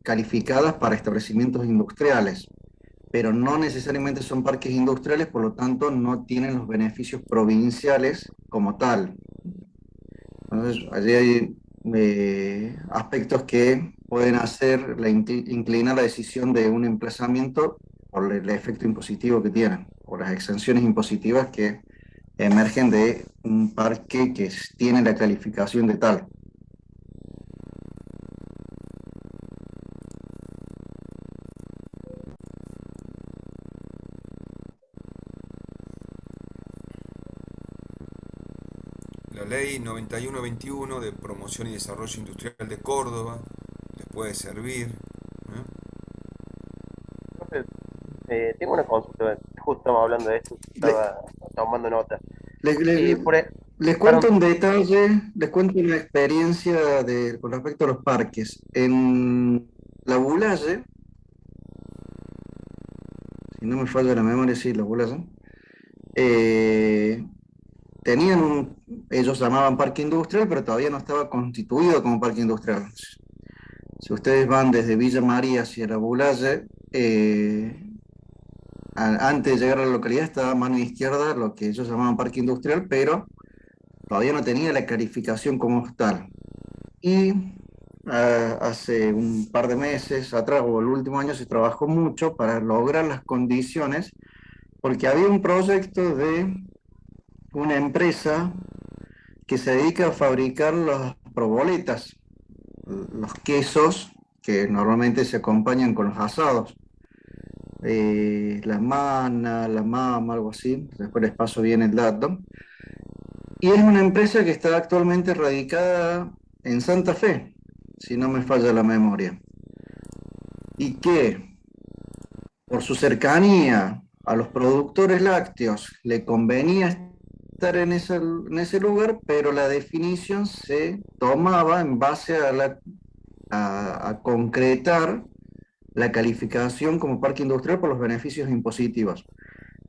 calificadas para establecimientos industriales, pero no necesariamente son parques industriales, por lo tanto no tienen los beneficios provinciales como tal. Entonces, allí hay aspectos que pueden hacer inclinar la decisión de un emplazamiento por el efecto impositivo que tienen, o las exenciones impositivas que emergen de un parque que tiene la calificación de tal. La ley 9121 de promoción y desarrollo industrial de Córdoba les puede servir. ¿Eh? Profe, tengo una consulta, justo estamos hablando de esto, Le- estaba tomando nota. le- Y le- por e- Les cuento perdón, un detalle, les cuento una experiencia con respecto a los parques. En la Bulaye, si no me falla la memoria, sí, la Bulaye, eh, tenían ellos llamaban parque industrial, pero todavía no estaba constituido como parque industrial. Si ustedes van desde Villa María hacia la Bulaye, antes de llegar a la localidad estaba a mano izquierda lo que ellos llamaban parque industrial, pero todavía no tenía la calificación como tal. Y hace un par de meses atrás, o el último año, se trabajó mucho para lograr las condiciones, porque había un proyecto de una empresa que se dedica a fabricar las proboletas, los quesos que normalmente se acompañan con los asados. La mana, la mama, algo así, después les paso bien el dato. Y es una empresa que está actualmente radicada en Santa Fe, si no me falla la memoria, y que por su cercanía a los productores lácteos le convenía estar en ese lugar, pero la definición se tomaba en base a concretar la calificación como parque industrial por los beneficios impositivos.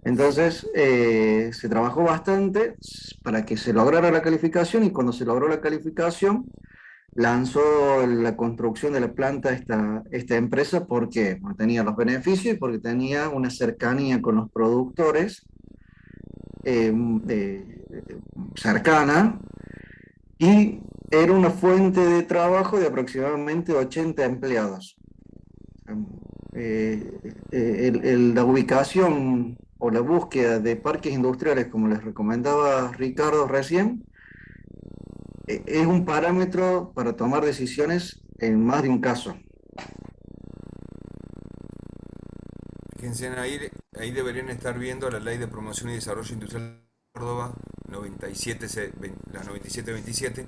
Entonces, se trabajó bastante para que se lograra la calificación, y cuando se logró la calificación, lanzó la construcción de la planta esta empresa. ¿Por qué? Porque tenía los beneficios y porque tenía una cercanía con los productores eh, cercana, y era una fuente de trabajo de aproximadamente 80 empleados. La ubicación o la búsqueda de parques industriales, como les recomendaba Ricardo recién, es un parámetro para tomar decisiones en más de un caso. Fíjense, ahí deberían estar viendo la ley de promoción y desarrollo industrial de Córdoba, 97, la 9727,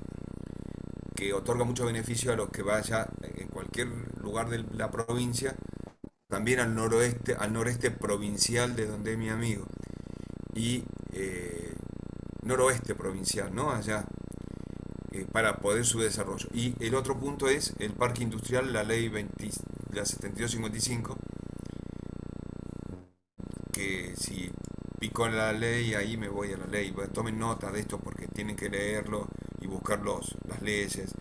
que otorga muchos beneficios a los que vaya en cualquier lugar de la provincia, también al noreste provincial de donde es mi amigo. y noroeste provincial, ¿no? Allá, para poder su desarrollo. Y el otro punto es el parque industrial, la ley 20, la 7255, que si pico la ley, ahí me voy a la ley. Tomen nota de esto porque tienen que leerlo y buscar las leyes.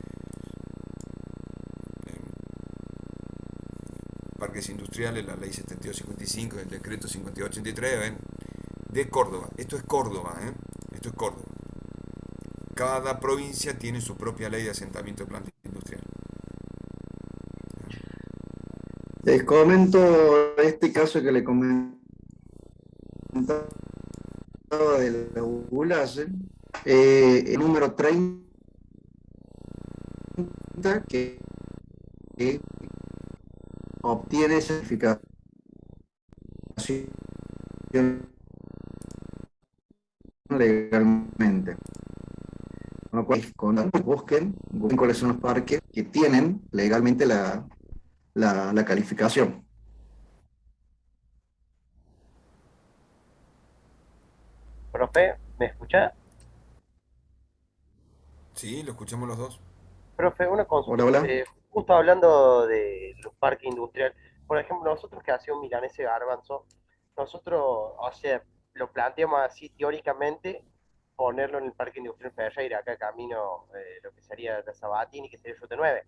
Parques industriales, la ley 7255, el decreto 5883, ¿ven? De Córdoba. Esto es Córdoba, ¿eh? Esto es Córdoba. Cada provincia tiene su propia ley de asentamiento de planta industrial. Les comento este caso que le comentaba de la ULACE, el número 30, que obtiene certificación legalmente. Con lo cual, busquen cuáles son los parques que tienen legalmente la calificación. Profe, ¿me escucha? Sí, lo escuchamos los dos. Profe, una Hola, consulta. hola. Justo hablando de los parques industriales, por ejemplo, nosotros que hacemos Milanese Garbanzo, nosotros, o sea, lo planteamos así teóricamente, ponerlo en el Parque Industrial Ferreira, acá camino lo que sería la Sabatini, que sería Ruta 9.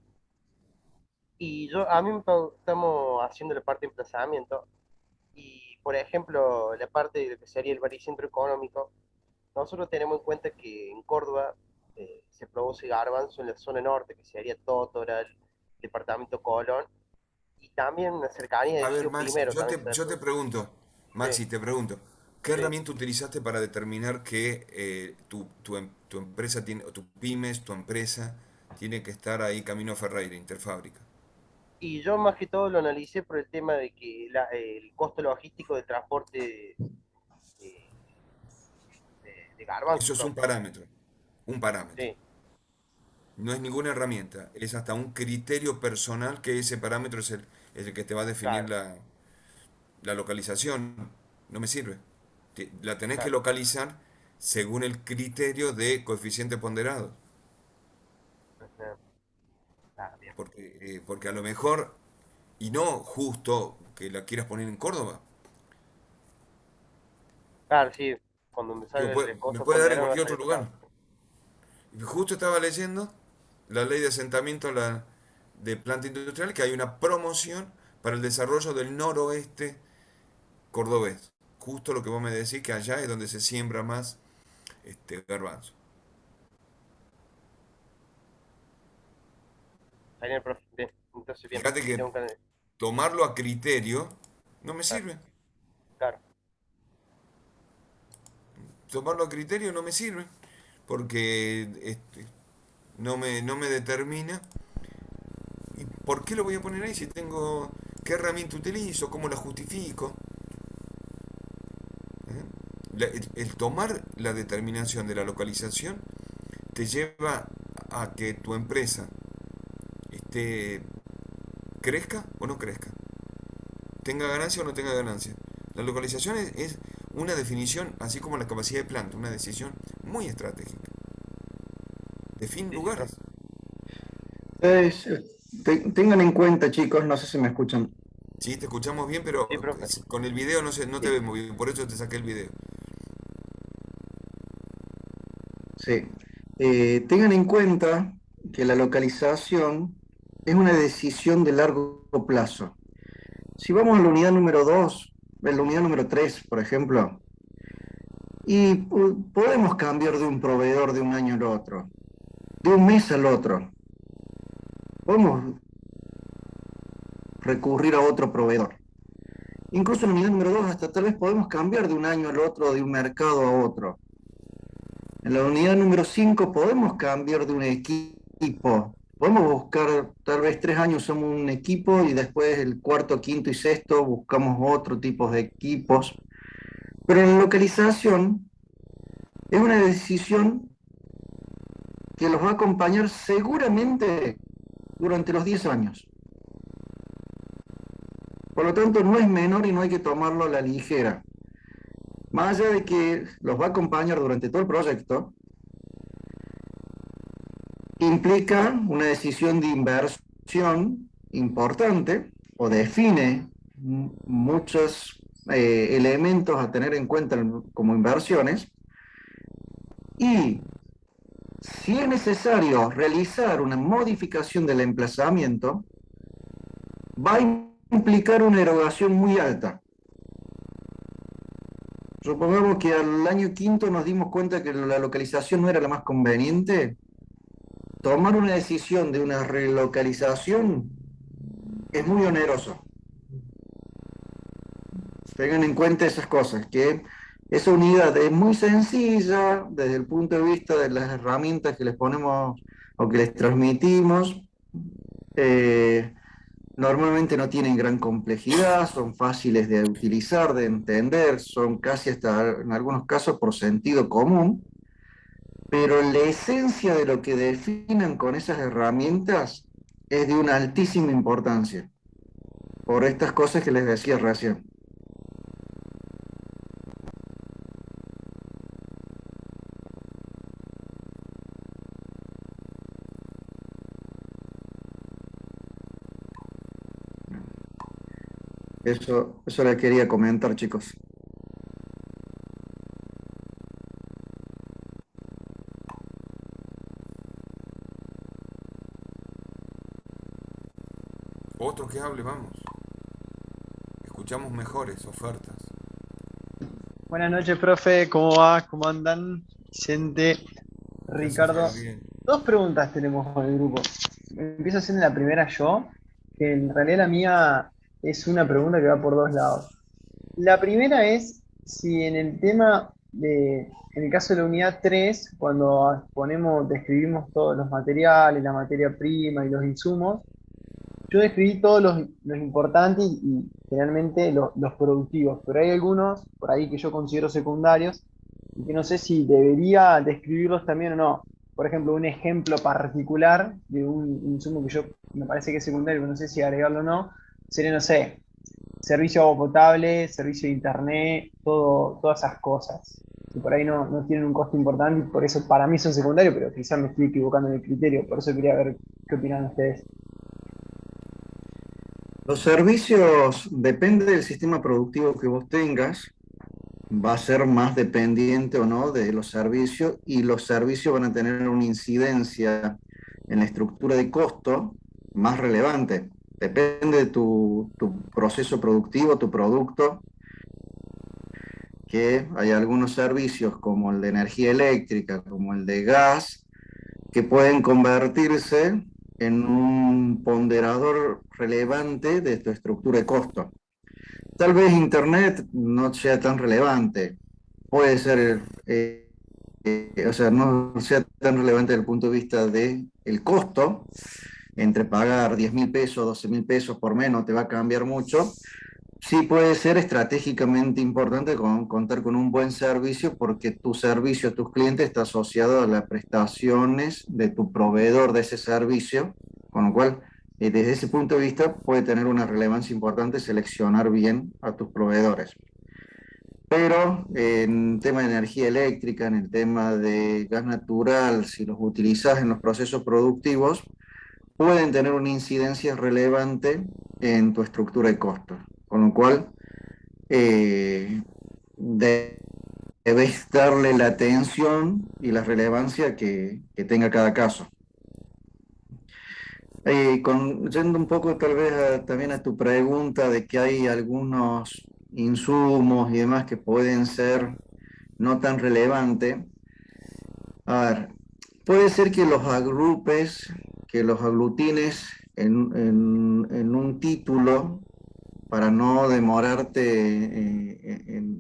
Y a mí estamos haciendo la parte de emplazamiento, y por ejemplo, la parte de lo que sería el baricentro económico, nosotros tenemos en cuenta que en Córdoba se produce garbanzo en la zona norte, que sería Totoral, departamento Colón, y también una cercanía A de ver, Río Maxi, Primero también se yo te produce. pregunto, Sí, Maxi, te pregunto, ¿qué sí. herramienta utilizaste para determinar que tu empresa tiene, o tu pymes, tu empresa, tiene que estar ahí camino a Ferreira, Interfábrica? Y yo más que todo lo analicé por el tema de que el costo logístico de transporte de, de garbanzo, Eso es profe. un parámetro. Sí, No es ninguna herramienta, es hasta un criterio personal que ese parámetro es el que te va a definir claro, la localización. No me sirve. La tenés que claro. localizar según el criterio de coeficiente ponderado. Ajá, claro, bien. Porque a lo mejor, y no justo que la quieras poner en Córdoba, Claro, sí, cuando me digo, sale el me costo puede dar en ponderado va a cualquier salir otro otro lugar. lado. Y justo estaba leyendo la ley de asentamiento de planta industrial, que hay una promoción para el desarrollo del noroeste cordobés. Justo lo que vos me decís, que allá es donde se siembra más garbanzo. Genial, profe. Bien, entonces bien, Fíjate que tengo que... tomarlo a criterio no me Claro, sirve. claro, Tomarlo a criterio no me sirve porque no me determina. ¿Y por qué lo voy a poner ahí si tengo qué herramienta utilizo, cómo la justifico? ¿Eh? El tomar la determinación de la localización te lleva a que tu empresa esté, crezca o no crezca, tenga ganancia o no tenga ganancia. La localización es una definición, así como la capacidad de planta, una decisión muy estratégica. Define sí, sí, profe. lugares. Es, tengan en cuenta, chicos, no sé si me escuchan. Sí, te escuchamos bien, pero Sí, profe. con el video no te Sí, vemos bien, por eso te saqué el video. sí. Tengan en cuenta que la localización es una decisión de largo plazo. Si vamos a la unidad número 2, a la unidad número 3, por ejemplo, y podemos cambiar de un proveedor de un año al otro, de un mes al otro. Podemos recurrir a otro proveedor. Incluso en la unidad número 2, hasta tal vez podemos cambiar de un año al otro, de un mercado a otro. En la unidad número 5 podemos cambiar de un equipo. Podemos buscar, tal vez 3 años somos un equipo y después el cuarto, quinto y sexto buscamos otro tipo de equipos. Pero la localización es una decisión que los va a acompañar seguramente durante los 10 años. Por lo tanto, no es menor y no hay que tomarlo a la ligera. más allá de que los va a acompañar durante todo el proyecto, implica una decisión de inversión importante o define muchos elementos a tener en cuenta como inversiones, y si es necesario realizar una modificación del emplazamiento, va a implicar una erogación muy alta. Supongamos que al año quinto nos dimos cuenta que la localización no era la más conveniente. Tomar una decisión de una relocalización es muy oneroso. Tengan en cuenta esas cosas, que esa unidad es muy sencilla desde el punto de vista de las herramientas que les ponemos o que les transmitimos. Eh, Normalmente no tienen gran complejidad, son fáciles de utilizar, de entender, son casi hasta en algunos casos por sentido común, pero la esencia de lo que definan con esas herramientas es de una altísima importancia, por estas cosas que les decía recién. Eso les quería comentar, chicos. Otro que hable, vamos. Escuchamos mejores ofertas. Buenas noches, profe. ¿Cómo va? ¿Cómo andan? Vicente, ¿Qué haces, Ricardo. Gabriel? Dos preguntas tenemos con el grupo. Empiezo haciendo la primera yo, que en realidad la mía es una pregunta que va por dos lados. La primera es si en el tema en el caso de la unidad 3 cuando describimos todos los materiales, la materia prima y los insumos, yo describí todos los importantes y generalmente los productivos, pero hay algunos por ahí que yo considero secundarios y que no sé si debería describirlos también o no. Por ejemplo, un ejemplo particular de un insumo que yo me parece que es secundario, pero no sé si agregarlo o no, sería, no sé, servicio de agua potable, servicio de internet, todas esas cosas. Que por ahí no tienen un costo importante y por eso para mí son secundarios, pero quizás me estoy equivocando en el criterio, por eso quería ver qué opinan ustedes. Los servicios, depende del sistema productivo que vos tengas, va a ser más dependiente o no de los servicios, y los servicios van a tener una incidencia en la estructura de costo más relevante. Depende de tu proceso productivo, tu producto, que hay algunos servicios como el de energía eléctrica, como el de gas, que pueden convertirse en un ponderador relevante de tu estructura de costo. Tal vez Internet no sea tan relevante, puede ser, o sea, no sea tan relevante desde el punto de vista del costo, entre pagar 10.000 pesos, 12.000 pesos por menos, te va a cambiar mucho. Sí puede ser estratégicamente importante contar con un buen servicio, porque tu servicio a tus clientes está asociado a las prestaciones de tu proveedor de ese servicio, con lo cual, desde ese punto de vista, puede tener una relevancia importante seleccionar bien a tus proveedores. Pero en el tema de energía eléctrica, en el tema de gas natural, si los utilizas en los procesos productivos, pueden tener una incidencia relevante en tu estructura de costos. Con lo cual, eh, debes darle la atención y la relevancia que tenga cada caso. Yendo un poco tal vez también a tu pregunta de que hay algunos insumos y demás que pueden ser no tan relevantes. A ver, puede ser que los agrupes, que los aglutines en un título para no demorarte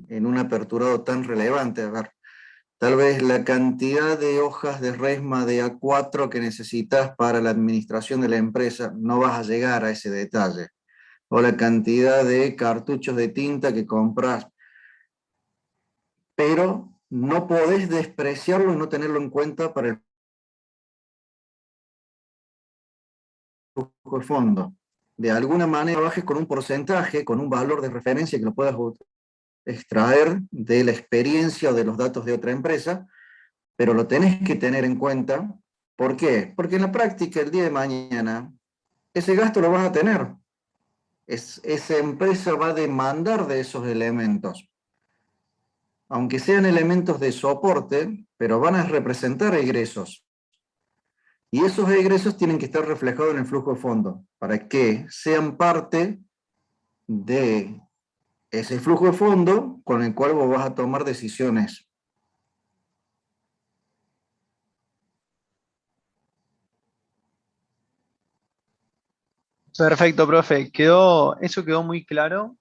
en un aperturado tan relevante. A ver, tal vez la cantidad de hojas de resma de A4 que necesitas para la administración de la empresa, no vas a llegar a ese detalle. O la cantidad de cartuchos de tinta que compras, pero no podés despreciarlo y no tenerlo en cuenta para el flujo de fondo. De alguna manera bajes con un porcentaje, con un valor de referencia que lo puedas extraer de la experiencia o de los datos de otra empresa, pero lo tenés que tener en cuenta. ¿Por qué? Porque en la práctica, el día de mañana, ese gasto lo vas a tener. Esa empresa va a demandar de esos elementos. Aunque sean elementos de soporte, pero van a representar egresos. Y esos egresos tienen que estar reflejados en el flujo de fondo, para que sean parte de ese flujo de fondo con el cual vos vas a tomar decisiones. Perfecto, profe. Eso quedó muy claro.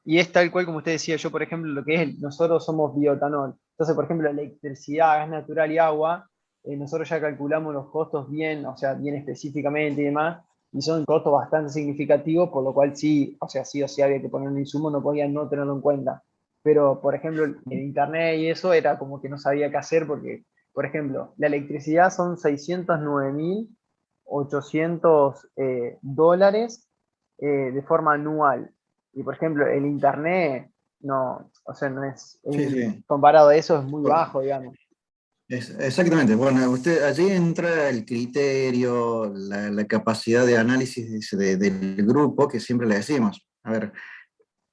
Y es tal cual como usted decía, yo, por ejemplo, lo que es, nosotros somos bioetanol. Entonces, por ejemplo, electricidad, gas natural y agua, nosotros ya calculamos los costos bien, o sea, bien específicamente y demás, y son costos bastante significativos, por lo cual sí, o sea, sí o sí había que poner un insumo, no podía no tenerlo en cuenta. Pero, por ejemplo, en internet y eso era como que no sabía qué hacer porque, por ejemplo, la electricidad son 609.800 dólares de forma anual. Y por ejemplo, el internet, no, o sea, no Sí, sí. comparado a eso es muy bajo, digamos. Exactamente. Bueno, allí entra el criterio, la capacidad de análisis del grupo, que siempre le decimos. A ver,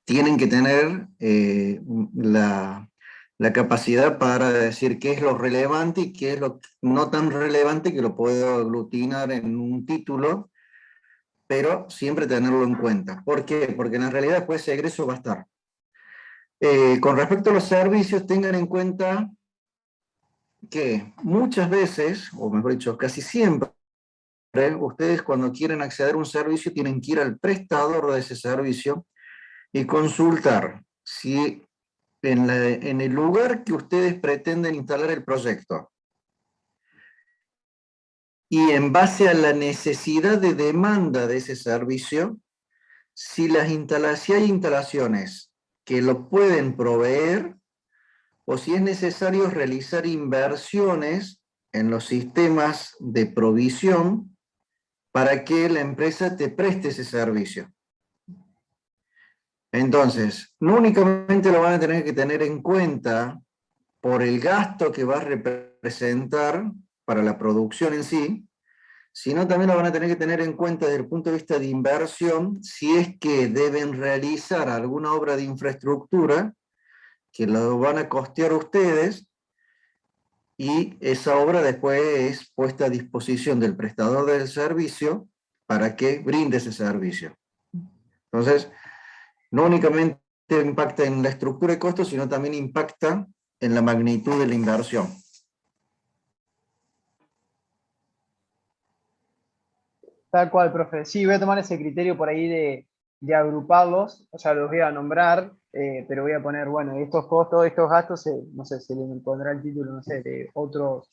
tienen que tener la capacidad para decir qué es lo relevante y qué es lo no tan relevante, que lo puedo aglutinar en un título, pero siempre tenerlo en cuenta. ¿Por qué? Porque en la realidad pues ese egreso va a estar. Con respecto a los servicios, tengan en cuenta que muchas veces, o mejor dicho, casi siempre, ustedes cuando quieren acceder a un servicio tienen que ir al prestador de ese servicio y consultar si en el lugar que ustedes pretenden instalar el proyecto y en base a la necesidad de demanda de ese servicio, si hay instalaciones que lo pueden proveer o si es necesario realizar inversiones en los sistemas de provisión para que la empresa te preste ese servicio. Entonces, no únicamente lo van a tener que tener en cuenta por el gasto que va a representar para la producción en sí, sino también lo van a tener que tener en cuenta desde el punto de vista de inversión, si es que deben realizar alguna obra de infraestructura que lo van a costear ustedes, y esa obra después es puesta a disposición del prestador del servicio para que brinde ese servicio. Entonces, no únicamente impacta en la estructura de costos, sino también impacta en la magnitud de la inversión. Tal cual, profe. Sí, voy a tomar ese criterio por ahí de agruparlos, o sea, los voy a nombrar, pero voy a poner, bueno, estos costos, estos gastos, no sé, se le pondrá el título, no sé, de otros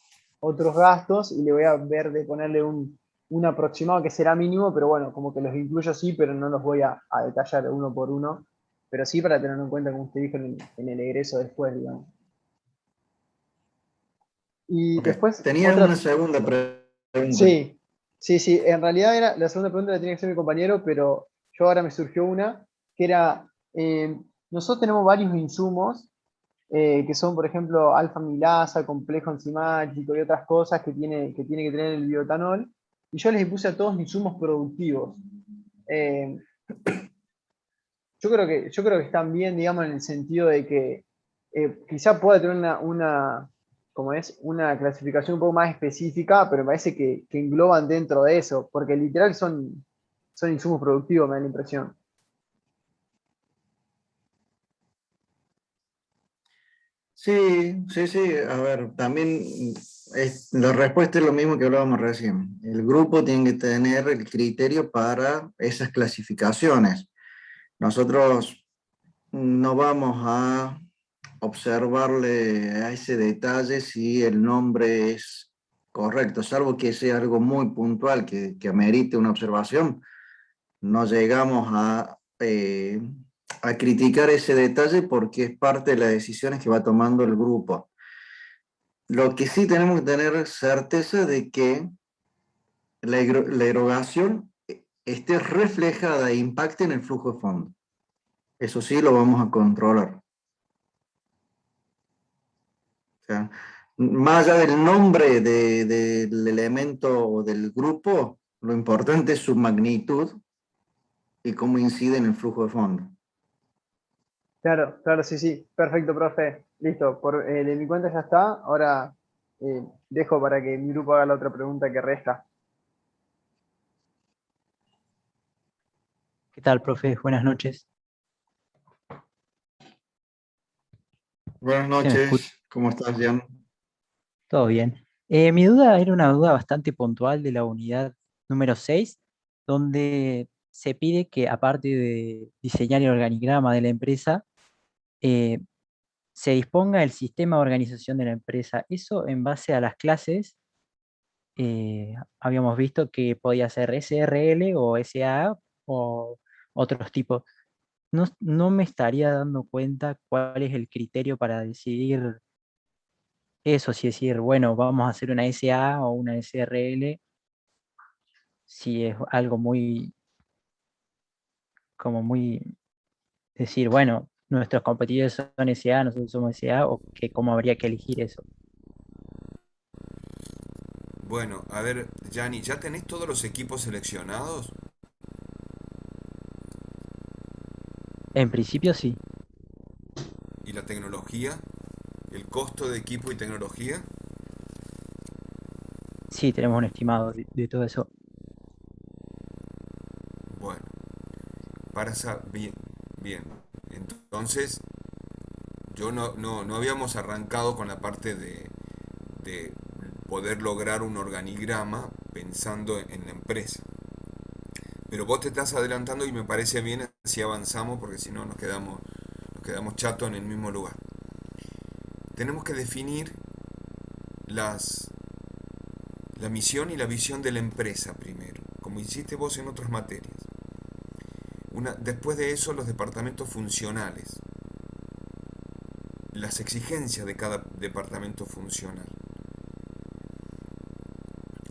gastos, y le voy a ver de ponerle un aproximado que será mínimo, pero bueno, como que los incluyo sí, pero no los voy a detallar uno por uno, pero sí para tenerlo en cuenta, como usted dijo, en el egreso después, digamos. Y Okay. después, Tenía una otra. segunda pregunta. Sí, sí. En realidad era la segunda pregunta la tenía que hacer mi compañero, pero yo ahora me surgió una, que era, nosotros tenemos varios insumos, que son, por ejemplo, alfa-milasa, complejo enzimático y otras cosas que tiene que tener el bioetanol, y yo les puse a todos insumos productivos. Eh, yo creo que están bien, digamos, en el sentido de que quizá pueda tener como es, una clasificación un poco más específica, pero me parece que engloban dentro de eso, porque literal son insumos productivos, me da la impresión. Sí, sí, sí. A ver, también la respuesta es lo mismo que hablábamos recién. El grupo tiene que tener el criterio para esas clasificaciones. Nosotros no vamos a observarle a ese detalle si el nombre es correcto, salvo que sea algo muy puntual que amerite una observación. No llegamos a criticar ese detalle porque es parte de las decisiones que va tomando el grupo. Lo que sí tenemos que tener certeza de que la erogación esté reflejada e impacte en el flujo de fondo. Eso sí lo vamos a controlar. sea, más allá del nombre del elemento o del grupo, lo importante es su magnitud y cómo incide en el flujo de fondos. Claro, claro, sí, sí. Perfecto, profe. Listo. De mi cuenta ya está. Ahora dejo para que mi grupo haga la otra pregunta que resta. ¿Qué tal, profe? Buenas noches. Buenas ¿Se me escucha? noches, ¿cómo estás, Jan? Todo bien. Mi duda era una duda bastante puntual de la unidad número 6, donde se pide que aparte de diseñar el organigrama de la empresa, eh, se disponga el sistema de organización de la empresa. Eso en base a las clases, habíamos visto que podía ser SRL o SA o otros tipos. No me estaría dando cuenta cuál es el criterio para decidir eso, si decir, bueno, vamos a hacer una SA o una SRL, si es algo muy, como muy, decir, bueno, nuestros competidores son SA, nosotros somos SA, o que cómo habría que elegir eso. Bueno, a ver, Gianni, ¿ya tenés todos los equipos seleccionados? En principio sí, ¿Y la tecnología? ¿El costo de equipo y tecnología? sí tenemos un estimado de todo eso. Bueno, bien, bien. Entonces, yo no habíamos arrancado con la parte de poder lograr un organigrama pensando en la empresa. Pero vos te estás adelantando y me parece bien si avanzamos porque si no nos quedamos chatos en el mismo lugar. Tenemos que definir las, la misión y la visión de la empresa primero, como hiciste vos en otras materias. Después de eso, los departamentos funcionales, las exigencias de cada departamento funcional.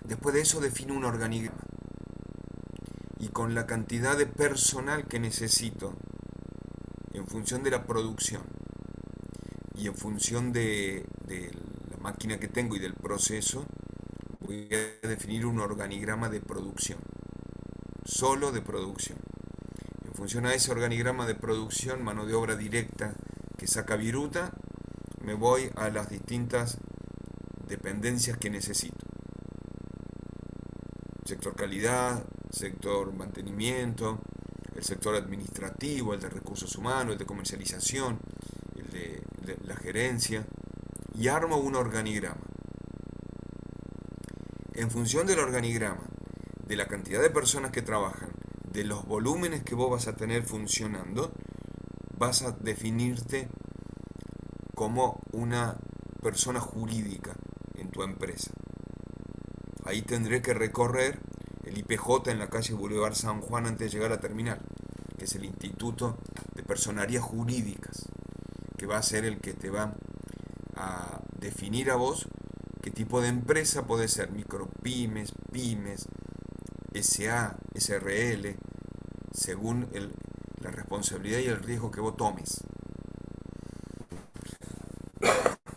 Después de eso defino un organigrama y con la cantidad de personal que necesito en función de la producción y en función de la máquina que tengo y del proceso, voy a definir un organigrama de producción, solo de producción. En función a ese organigrama de producción, mano de obra directa que saca Viruta, me voy a las distintas dependencias que necesito. Sector calidad, sector mantenimiento, el sector administrativo, el de recursos humanos, el de comercialización, el de la gerencia, y armo un organigrama. En función del organigrama, de la cantidad de personas que trabajan, de los volúmenes que vos vas a tener funcionando, vas a definirte como una persona jurídica en tu empresa. Ahí tendré que recorrer el IPJ en la calle Boulevard San Juan antes de llegar a la terminal, que es el Instituto de Personerías Jurídicas, que va a ser el que te va a definir a vos qué tipo de empresa puede ser, micropymes, pymes, SA, SRL, según la responsabilidad y el riesgo que vos tomes.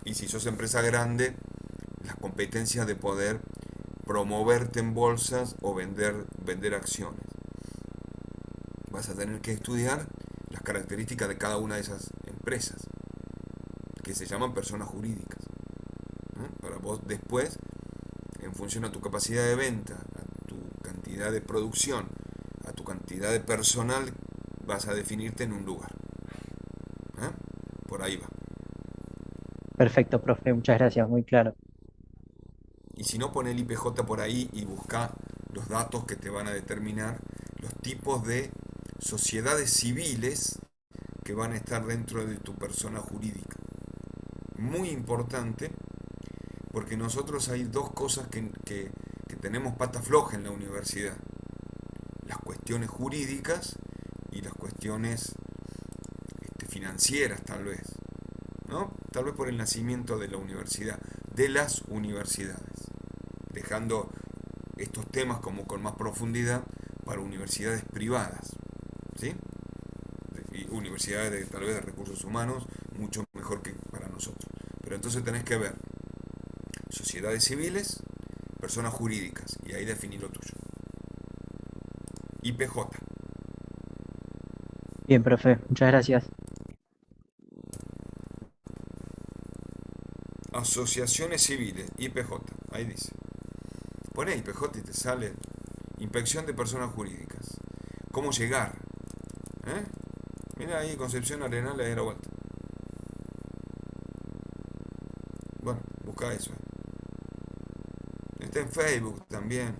Y si sos empresa grande, las competencias de poder promoverte en bolsas o vender acciones. Vas a tener que estudiar las características de cada una de esas empresas, que se llaman personas jurídicas. Para vos después, en función a tu capacidad de venta, a tu cantidad de producción, a tu cantidad de personal, vas a definirte en un lugar. Por ahí va. Perfecto, profe, muchas gracias, muy claro. Y si no, pon el IPJ por ahí y busca los datos que te van a determinar los tipos de sociedades civiles que van a estar dentro de tu persona jurídica. Muy importante, porque nosotros hay dos cosas que tenemos pata floja en la universidad. Las cuestiones jurídicas y las cuestiones financieras, tal vez. ¿No? Tal vez por el nacimiento de la universidad, de las universidades, dejando estos temas como con más profundidad para universidades privadas, ¿sí? Y universidades tal vez de recursos humanos, mucho mejor que para nosotros. Pero Pero entonces tenés que ver sociedades civiles, personas jurídicas, y ahí definir lo tuyo. IPJ. Bien, profe, muchas gracias. Asociaciones civiles, IPJ, ahí dice. Poné IPJ y te sale Inspección de Personas Jurídicas. ¿Cómo llegar? ¿Eh? Mira ahí Concepción Arenal, ahí a la vuelta. Bueno, busca eso. Está en Facebook también.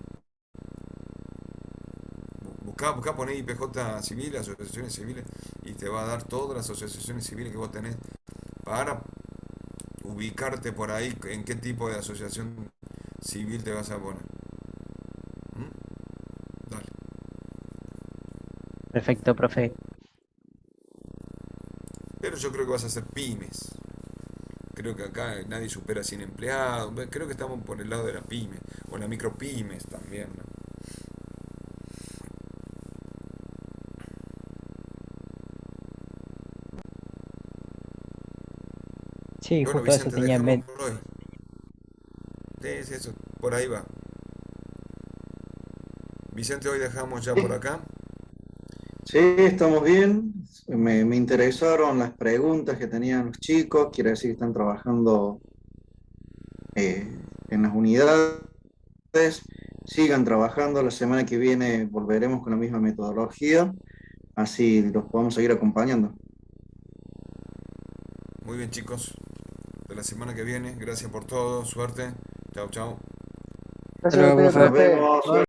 Buscá, poné IPJ civil, asociaciones civiles, y te va a dar todas las asociaciones civiles que vos tenés para ubicarte por ahí en qué tipo de asociación civil te vas a poner. ¿Mm? Dale. Perfecto, profe. Pero yo creo que vas a hacer pymes. Creo que acá nadie supera 100 empleados. Creo que estamos por el lado de la pyme. O la micropymes también, ¿no? Sí, Bueno, justo eso Vicente, tenía en dejamos mente. por hoy. Sí, sí, eso, por ahí va. Vicente, hoy dejamos ya por Sí, acá. sí, estamos bien. Me interesaron las preguntas que tenían los chicos. Quiere decir que están trabajando en las unidades. Sigan trabajando. La semana que viene volveremos con la misma metodología. Así los podemos seguir acompañando. Muy bien, chicos. De la semana que viene. Gracias por todo. Suerte. Chao, chao. Hasta Gracias a luego, ustedes, profe. Nos profe. vemos. Nos vemos.